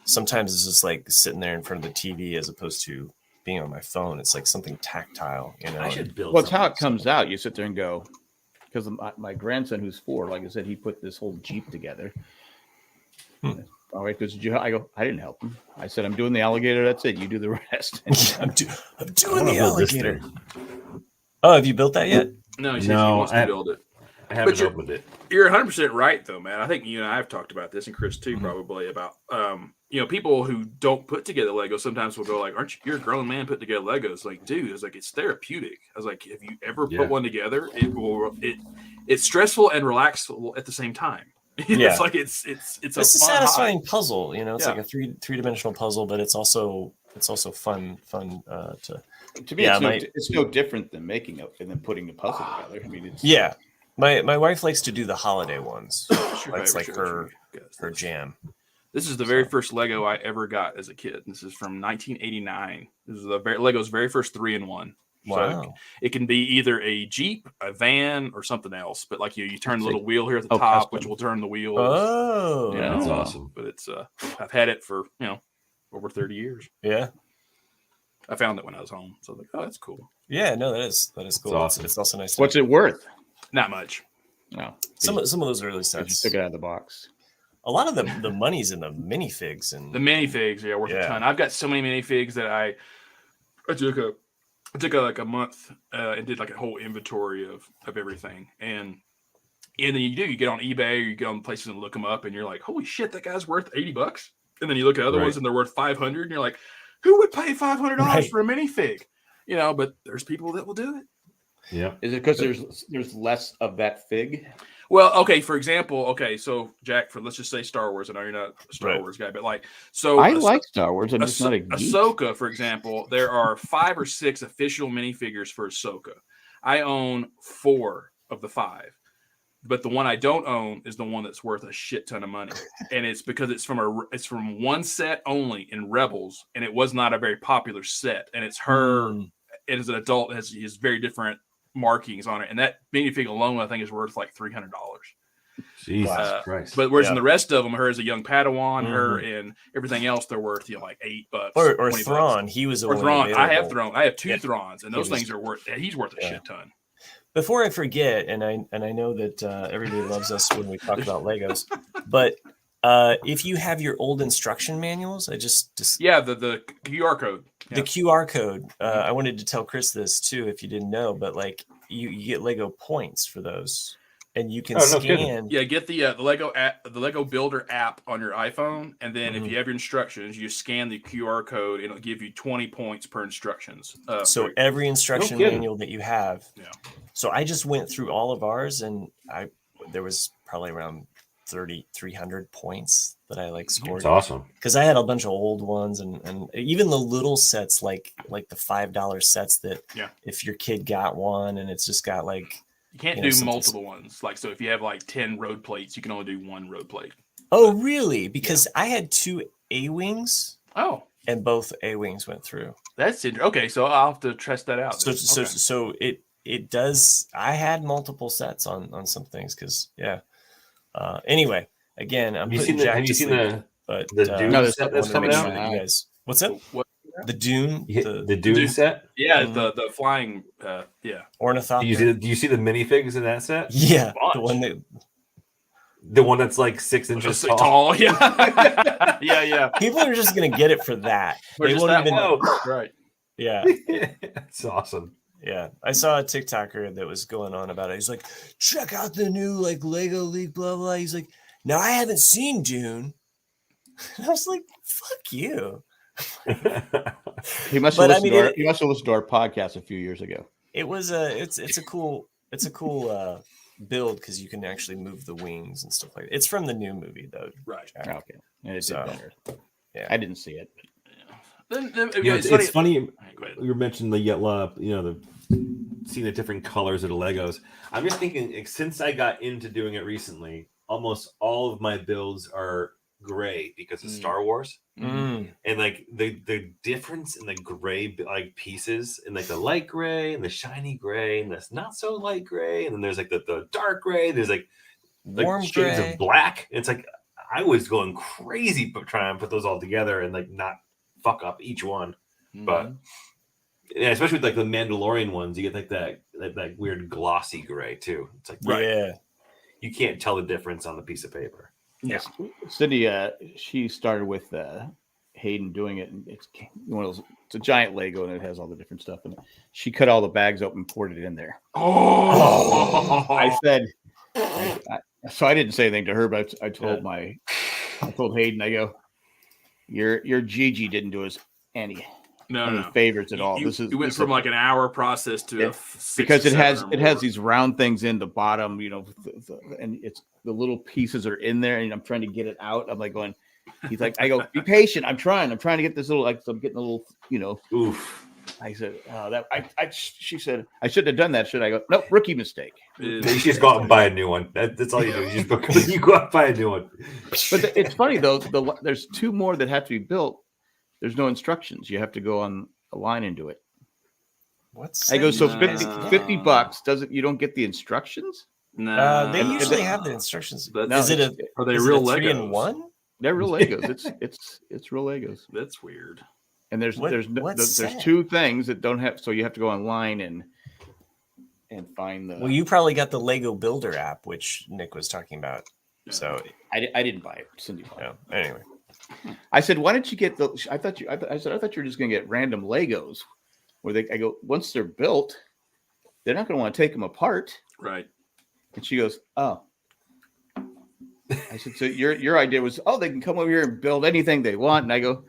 sometimes it's just like sitting there in front of the TV as opposed to being on my phone. It's like something tactile,
I should build.
Well, it's how it comes out. You sit there and go, because my grandson, who's 4, like I said, he put this whole Jeep together. All right, because I didn't help him. I said, I'm doing the alligator. That's it. You do the rest.
I'm doing the alligator. Oh, have you built that yet?
No, he wants to build it.
I haven't opened it.
You're 100% right, though, man. I think you and I have talked about this, and Chris too, probably about people who don't put together Legos. Sometimes will go like, you're a grown man putting together Legos? Like, dude, it's therapeutic. I was like, have you ever put one together? It's stressful and relaxful at the same time. It's like it's a
satisfying puzzle. It's like a three-dimensional puzzle, but it's also fun
to me. It's no different than making it and then putting the puzzle together. I mean, it's
My wife likes to do the holiday ones. That's like her jam.
This is the very first Lego I ever got as a kid. This is from 1989. This is Lego's very first 3-in-1.
Wow.
So it can be either a Jeep, a van, or something else. But like you turn the little wheel here at the top, which will turn the wheels.
Oh,
that's
awesome.
But it's I've had it for over 30 years.
Yeah.
I found it when I was home, so I was like, "Oh, that's cool."
Yeah, no, that is cool.
awesome.
It's also nice.
What's it worth?
Not much.
No,
Some of those early
you
sets.
took it out of the box.
A lot of the money's in the minifigs and
The minifigs, worth a ton. I've got so many minifigs that I took like a month and did like a whole inventory of everything, and then you get on eBay or you get on places and look them up, and you're like, holy shit, that guy's worth $80. And then you look at other ones and they're worth $500, and you're like, who would pay $500 for a minifig? But there's people that will do it.
Yeah.
Is it because there's less of that fig?
Well, okay. For example, so Jack, let's just say Star Wars. I know you're not a Star Wars guy, but
I like Star Wars. I'm just not a geek.
Ahsoka, for example, there are 5 or 6 official minifigures for Ahsoka. I own 4 of the 5. But the one I don't own is the one that's worth a shit ton of money, and it's because it's from one set only in Rebels, and it was not a very popular set. And it's her, and as an adult, has very different markings on it, and that minifig alone, I think, is worth like $300.
Jesus Christ!
But whereas in the rest of them, her as a young Padawan, her and everything else, they're worth like $8
or
$20.
Thrawn. He was
or
only
Thrawn.
available.
I have Thrawn. I have 2 Thrawns, and those things are worth. He's worth a shit ton.
Before I forget, and I know that everybody loves us when we talk about Legos, but if you have your old instruction manuals, I just
the QR code.
The QR code. I wanted to tell Chris this too, if you didn't know, but like you get Lego points for those, and you can scan.
Get the Lego app, the Lego Builder app on your iPhone, and then if you have your instructions, you scan the QR code, and it'll give you 20 points per instructions.
So every instruction manual that you have.
Yeah.
So I just went through all of ours, and there was probably around 300 points that I scored.
That's awesome.
Because I had a bunch of old ones, and even the little sets, like the $5 sets that if your kid got one, and it's just got
you can't do multiple ones. So if you have 10 road plates, you can only do 1 road plate.
Oh, really? Because I had 2 A-wings.
Oh.
And both A-wings went through.
That's interesting. Okay, so I'll have to test that out.
So it does. I had multiple sets on some things because anyway, again, I'm putting Jack to sleep. But
the Dune set that's coming out?
You guys, what's that? What? The Dune?
The Dune set?
Yeah, the flying.
Ornithopter.
Do you see the minifigs in that set?
Yeah, the one
that's 6 inches
tall. Yeah, yeah.
People are just gonna get it for that. They won't even know.
Right.
Yeah,
it's awesome.
Yeah, I saw a TikToker that was going on about it. He's like, check out the new Lego League, blah, blah. He's like, no, I haven't seen Dune. And I was like, fuck you.
He must have listened to our podcast a few years ago.
It was it's a cool build because you can actually move the wings and stuff like that. It's from the new movie though.
Right.
Okay. And it did better.
Yeah.
I didn't see it.
It's funny. You mentioned the seeing the different colors of the Legos. I'm just thinking, since I got into doing it recently, almost all of my builds are gray because of Star Wars. And the difference in the gray pieces, and the light gray and the shiny gray and the not so light gray, and then there's the dark gray. There's
warm
shades
gray.
of black. It's I was going crazy trying to put those all together and not fuck up each one. But especially with the Mandalorian ones, you get that weird glossy gray too. It's you can't tell the difference on the piece of paper.
Yes, Cindy, she started with Hayden doing it, and it's one of those. It's a giant Lego, and it has all the different stuff. And she cut all the bags open and poured it in there. I said, so I didn't say anything to her, but I told Hayden, I go, your Gigi didn't do us any favors at all.
You went from an hour process to
because it has these round things in the bottom, and it's the little pieces are in there, and I'm trying to get it out. I'm going. He's like, I go, be patient. I'm trying to get this little, I'm getting a little,
Oof.
I said, she said, I shouldn't have done that. Should I go? No, rookie mistake.
You just go out and buy a new one. That's all you do. You go out and buy a new one.
But it's funny though. There's 2 more that have to be built. There's no instructions. You have to go on a line and do it. I go, so $50 you don't get the instructions?
No, they usually have the instructions.
But
are they
real Lego?
3-in-1?
They're real Legos. It's real Legos.
That's weird.
And there's
what's
there's
sad?
2 things that don't have, so you have to go online and find the.
Well, you probably got the Lego Builder app, which Nick was talking about. So
I didn't buy it. Cindy bought it.
yeah. Anyway,
I said, why don't you get the? I thought you were just going to get random Legos, where I go, once they're built, they're not going to want to take them apart.
Right.
And she goes, oh. I said, so your idea was, oh, they can come over here and build anything they want. And I go,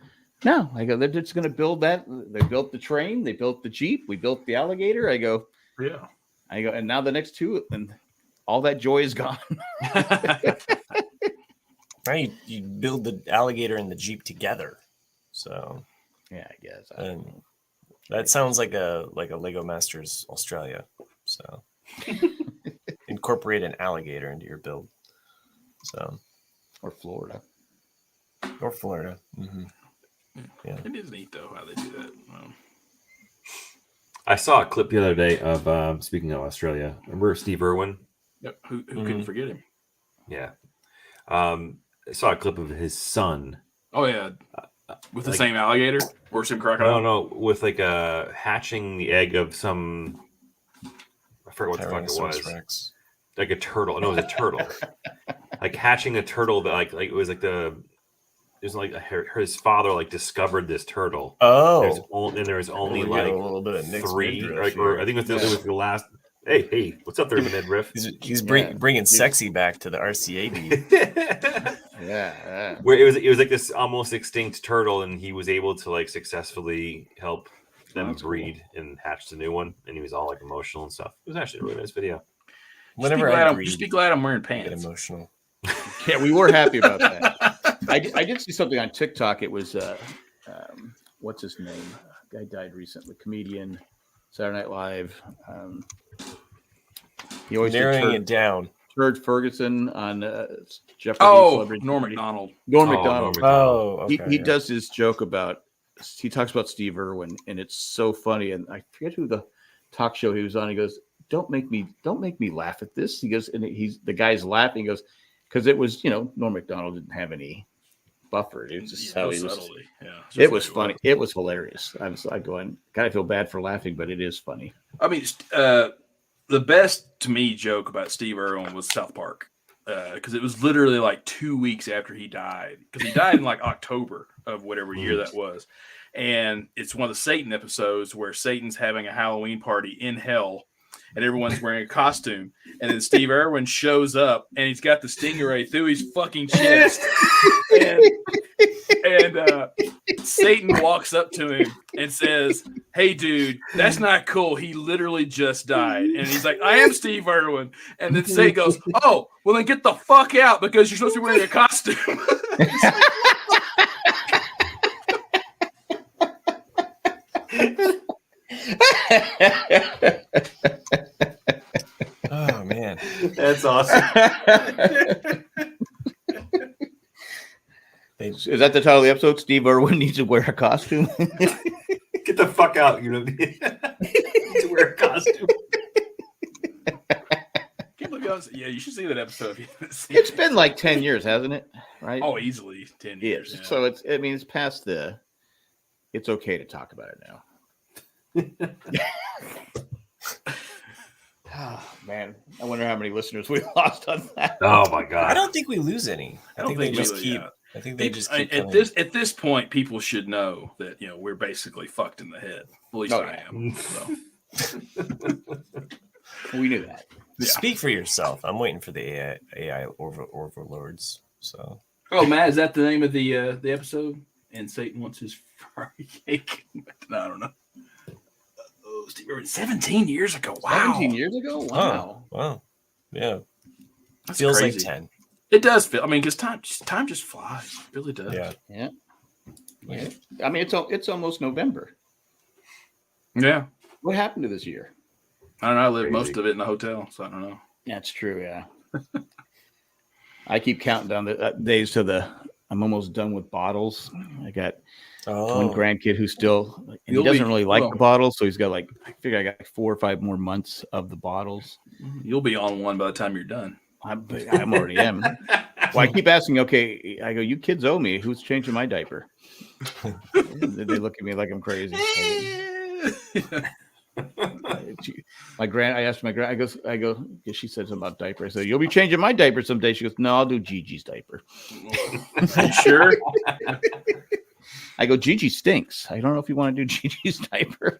no. I go, they're just going to build that. They built the train. They built the Jeep. We built the alligator. I go,
Yeah.
and now the next 2, and all that joy is gone.
right? You build the alligator and the Jeep together. So
Yeah, I guess.
and that sounds like a Lego Masters Australia. So incorporate an alligator into your build. So
Or Florida.
or Florida. Mm-hmm. Yeah.
It is neat though how they do that.
I saw a clip the other day of speaking of Australia. Remember Steve Erwin?
Yep. Who couldn't forget him?
Yeah. I saw a clip of his son.
Oh yeah. With the same alligator or some crocodile?
No, with like hatching the egg of some. I forget what the fuck it was.
Rex.
Like a turtle. No, it was a turtle. Like hatching a turtle that like it was like his father like discovered this turtle.
Oh,
There was only
We got
like
a little bit of Nick's
3,
midriff
or
here.
I think it was the last. Hey, what's up there, midriff?
he's bringing sexy back to the RCAB.
Yeah.
Where it was like this almost extinct turtle, and he was able to like successfully help them
That's
breed and hatch the new one, and he was all like emotional and stuff. It was actually a really nice video.
Whenever I
just be
breed,
glad I'm wearing
I get
pants.
emotional.
Yeah, we were happy about that. I did see something on TikTok. It was what's his name? Guy died recently. Comedian, Saturday Night Live. He always
Narrowing it down.
Turd Ferguson on Jeopardy.
Oh,
Celebrity
Norm
Jeopardy.
McDonald.
Norm
Oh,
McDonald.
Norm
Oh, okay.
He does this joke about. He talks about Steve Erwin, and it's so funny. And I forget who the talk show he was on. He goes, "Don't make me laugh at this." He goes, and the guy's laughing. He goes, because it was, Norm Macdonald didn't have any buffer. It was just how he was.
Subtlety. Yeah,
It was funny. It was hilarious. I was like going, kind of feel bad for laughing, but it is funny.
I mean, the best to me joke about Steve Erwin was South Park, because it was literally like 2 weeks after he died, because he died in like October of whatever year that was, and it's one of the Satan episodes where Satan's having a Halloween party in hell, and everyone's wearing a costume, and then Steve Erwin shows up, and he's got the stingray through his fucking chest, and Satan walks up to him and says, "Hey, dude, that's not cool. He literally just died." And he's like, "I am Steve Erwin." And then Satan goes, "Oh, well then get the fuck out because you're supposed to be wearing a costume."
Oh man,
That's awesome.
Is that the title of the episode? Steve Erwin needs to wear a costume.
Get the fuck out! You know, to wear a costume.
Yeah, you should see that episode. If you haven't seen
It's
it.
been like 10 years, hasn't it? Right?
Oh, easily 10 years.
Yes.
Yeah.
So it's past the. It's okay to talk about it now. Oh, man, I wonder how many listeners we lost on that.
Oh my god!
I don't think we lose any. I
don't
think they
think
just
we-
keep.
yeah.
I think they just keep
at this point, people should know that we're basically fucked in the head. At least
Oh,
I
yeah.
am. So.
We knew that.
Yeah.
Speak for yourself. I'm waiting for the AI overlords. So
Oh, Matt, is that the name of the episode? And Satan wants his Ferrari cake. No, I don't know. Oh, Steve Irwin, 17 years ago. Wow.
17 years ago? Wow.
wow, yeah,
That's
feels
crazy.
like 10.
It does feel. I mean, because time just flies. It really does.
Yeah,
Yeah. I mean, it's almost November.
Yeah.
What happened to this year?
I don't know. I lived
Crazy.
most of it in a hotel, so I don't know.
That's true. Yeah. I keep counting down the days to I'm almost done with bottles. I got one grandkid who's still, and he
You'll be-
doesn't really like
well-
the bottles. So he's got I figure I got 4 or 5 more months of the bottles.
You'll be on one by the time you're done.
I'm already am. Well, I keep asking, okay, I go, you kids owe me. Who's changing my diaper? They look at me like I'm crazy. I asked my grand, I go, she said something about diaper. I said, you'll be changing my diaper someday. She goes, no, I'll do Gigi's diaper.
You sure?
I go, Gigi stinks. I don't know if you want to do Gigi's diaper.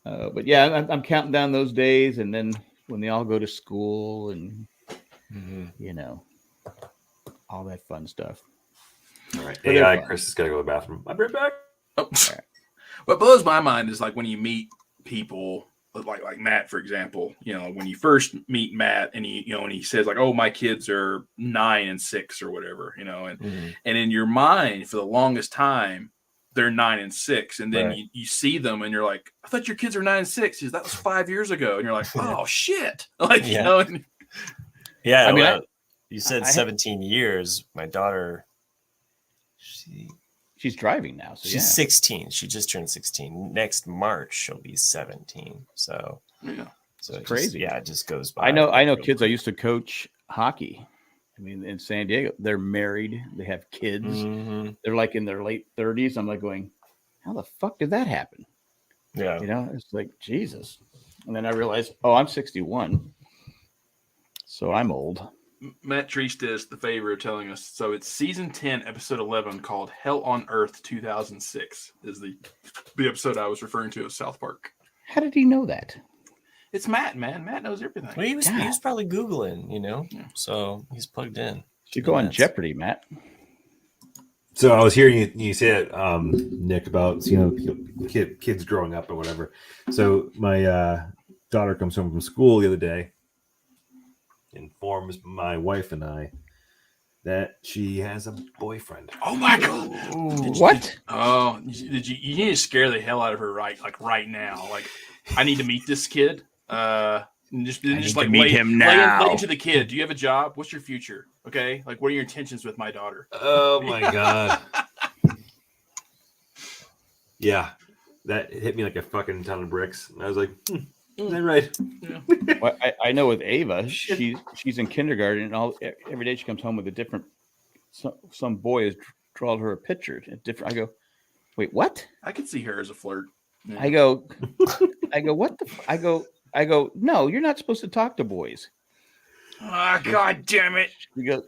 But yeah, I'm counting down those days, and then when they all go to school, and you know, all that fun stuff.
All right, AI Chris is gotta go to the bathroom. I'll be right back.
Oh. What blows my mind is like when you meet people like Matt, for example. You know, when you first meet Matt, and he says like, "Oh, my kids are 9 and 6 or whatever," you know, and in your mind for the longest time, they're 9 and 6, and then you see them, and you're like, "I thought your kids were 9 and 6." That was 5 years ago, and you're like, "Oh shit!" Like you know.
Yeah,
I mean,
well, you said 17 years. My daughter,
she's driving now. So
she's 16. She just turned 16. Next March, she'll be 17. So, so it's
crazy.
It just goes by.
I know kids. I used to coach hockey. I mean, in San Diego, they're married. They have kids. They're like in their late 30s. I'm like going, how the fuck did that happen?
Yeah.
You know, it's like, Jesus. And then I realized, oh, I'm 61. So I'm old.
Matt Treese did us the favor of telling us. So it's season 10, episode 11, called Hell on Earth 2006 is the episode I was referring to of South Park.
How did he know that?
It's Matt, man. Matt knows everything.
Well, he was probably Googling, you know, so he's plugged in.
You go on Jeopardy, Matt.
So I was hearing you say it, Nick, about kids growing up or whatever. So my daughter comes home from school the other day, informs my wife and I that she has a boyfriend.
Oh my god!
What?
Did you? You need to scare the hell out of her right now. Like, I need to meet this kid. Just like
meet him now.
Lay into the kid. Do you have a job? What's your future? Okay, like what are your intentions with my daughter?
Oh my god! Yeah, that hit me like a fucking ton of bricks. And I was like, is that right?
Yeah.
Well, I know with Ava, she's in kindergarten, and every day she comes home with a different. Some boy has drawn her a picture. I go, wait, what?
I could see her as a flirt. Yeah.
I go, what the? I go, no, you're not supposed to talk to boys.
God damn it!
You go,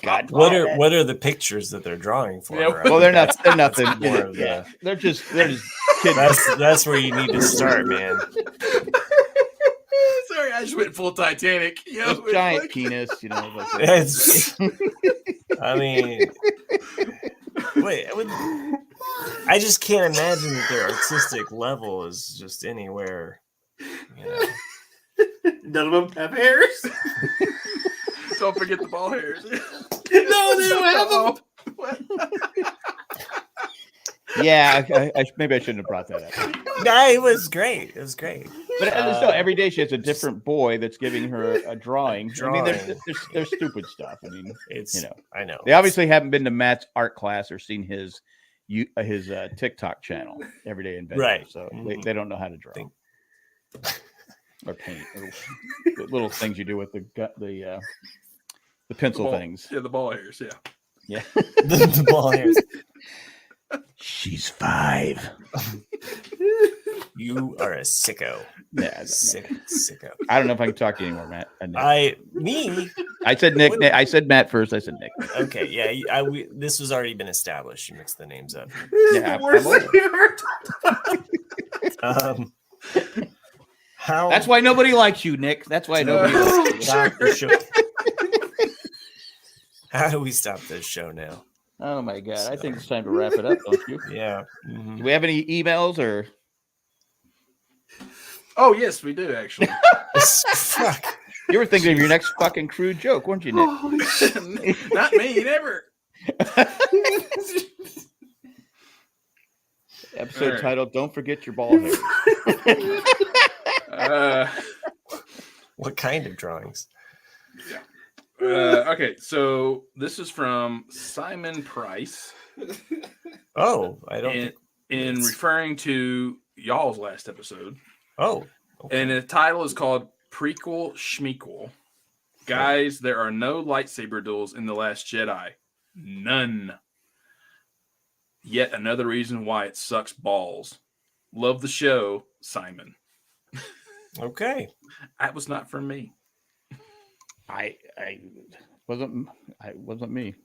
God.
What are the pictures that they're drawing for?
Yeah,
her?
Well, they're nothing.
More of the-
They're just kids.
That's where you need to start, man.
Sorry, I just went full Titanic.
Giant penis, you know. Like
It's, I mean, wait. I just can't imagine that their artistic level is just anywhere. You know.
None of them have hairs.
Don't forget the ball hairs.
No, they don't have them.
Yeah, maybe I shouldn't have brought that up.
No, it was great.
But still, every day she has a different boy that's giving her a drawing. I mean, there's stupid stuff. I mean,
it's I know
they obviously haven't been to Matt's art class or seen his TikTok channel every day in bed.
Right.
So they don't know how to draw or paint or the little things you do with the pencil things.
Yeah, the ball hairs.
Yeah.
the ball hairs.
She's 5.
You are a sicko.
Yeah,
Sicko.
I don't know if I can talk to you anymore, Matt.
I
said Nick. I said Matt first. I said Nick.
Okay, yeah. This was already been established. You mixed the names up.
Yeah,
Worst thing we ever
How?
That's why nobody likes you, Nick. That's why nobody likes you.
Stop the show. How do we stop this show now?
Oh my god! I think it's time to wrap it up, don't you?
Yeah.
Do we have any emails or?
Oh yes, we do actually.
Fuck.
You were thinking of your next fucking crude joke, weren't you, Nick?
Not me, never.
Episode titled: "Don't forget your ball hair."
What kind of drawings?
Yeah. Okay, so this is from Simon Price.
Oh, I don't.
In referring to y'all's last episode.
Oh. Okay.
And the title is called Prequel Schmequel. Guys, there are no lightsaber duels in The Last Jedi. None. Yet another reason why it sucks balls. Love the show, Simon.
Okay.
That was not from me.
I wasn't me.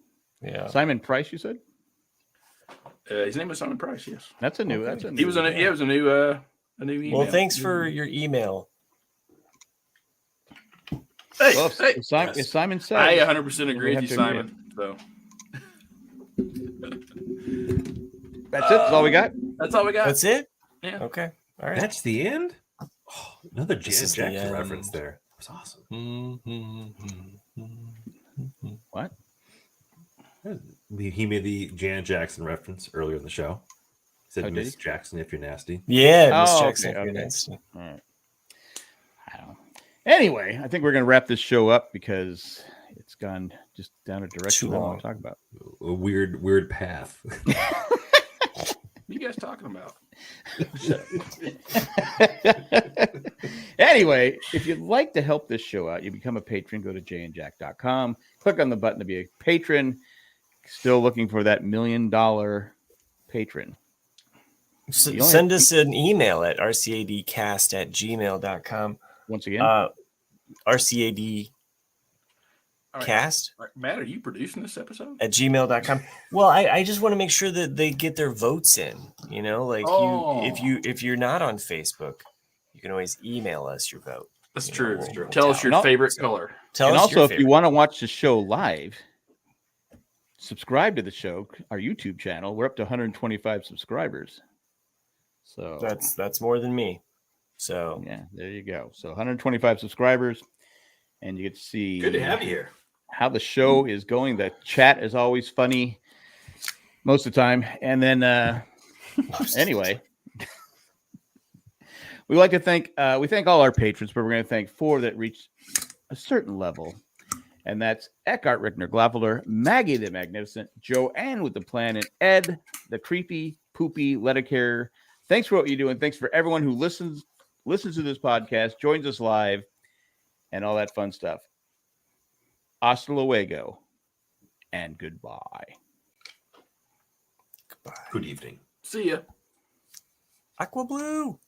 Yeah.
Simon Price, you said?
His name was Simon Price. Yes,
That's a new.
Okay.
That's a new.
he was a new. Yeah, it was a new email.
Well, thanks for your email.
Hey,
Well,
hey.
if Simon said,
I 100% agree
have
with you,
to agree.
Simon. So
That's it. That's all we got.
that's all we got.
That's it?
Yeah.
Okay. All right.
That's the end. Oh, another
This
Janet
is the
Jackson
end.
reference there. That was awesome.
What?
He made the Janet Jackson reference earlier in the show. He said,
Oh, did
"Miss
he?
Jackson, if you're nasty."
Yeah, Miss
Oh,
Jackson.
okay,
you're
okay.
next.
All right. I don't know. Anyway, I think we're going to wrap this show up because it's gone just down a direction
Too
I don't
long.
want to talk about.
A weird path.
What are you guys talking about?
Anyway, if you'd like to help this show out, you become a patron. Go to jayandjack.com. Click on the button to be a patron. Still looking for that $1 million patron.
So
You only
send
have-
us an email at rcadcast@gmail.com.
Once again,
rcadcast
All right. Matt, are you producing this episode?
at gmail.com. Well, I just want to make sure that they get their votes in. You know, like if you're not on Facebook, you can always email us your vote.
That's
You
true.
know,
That's true.
we'll
Tell us
tally.
your favorite color.
Tell
and
us
also,
your
if you
favorite.
want to watch the show live, subscribe to the show, our YouTube channel. We're up to 125 subscribers. So
That's more than me. So
yeah, there you go. So 125 subscribers, and you get to see
Good to have you here.
how the show is going. The chat is always funny most of the time. And then anyway, we like to thank we thank all our patrons, but we're going to thank 4 that reached a certain level. And that's Eckhart Rickner Glaffelder, Maggie the Magnificent, Joanne with the Plan, and Ed the Creepy Poopy Letter. Thanks for what you do, and thanks for everyone who listens to this podcast, joins us live, and all that fun stuff. Hasta luego, and goodbye.
Good evening.
See ya.
Aqua Blue.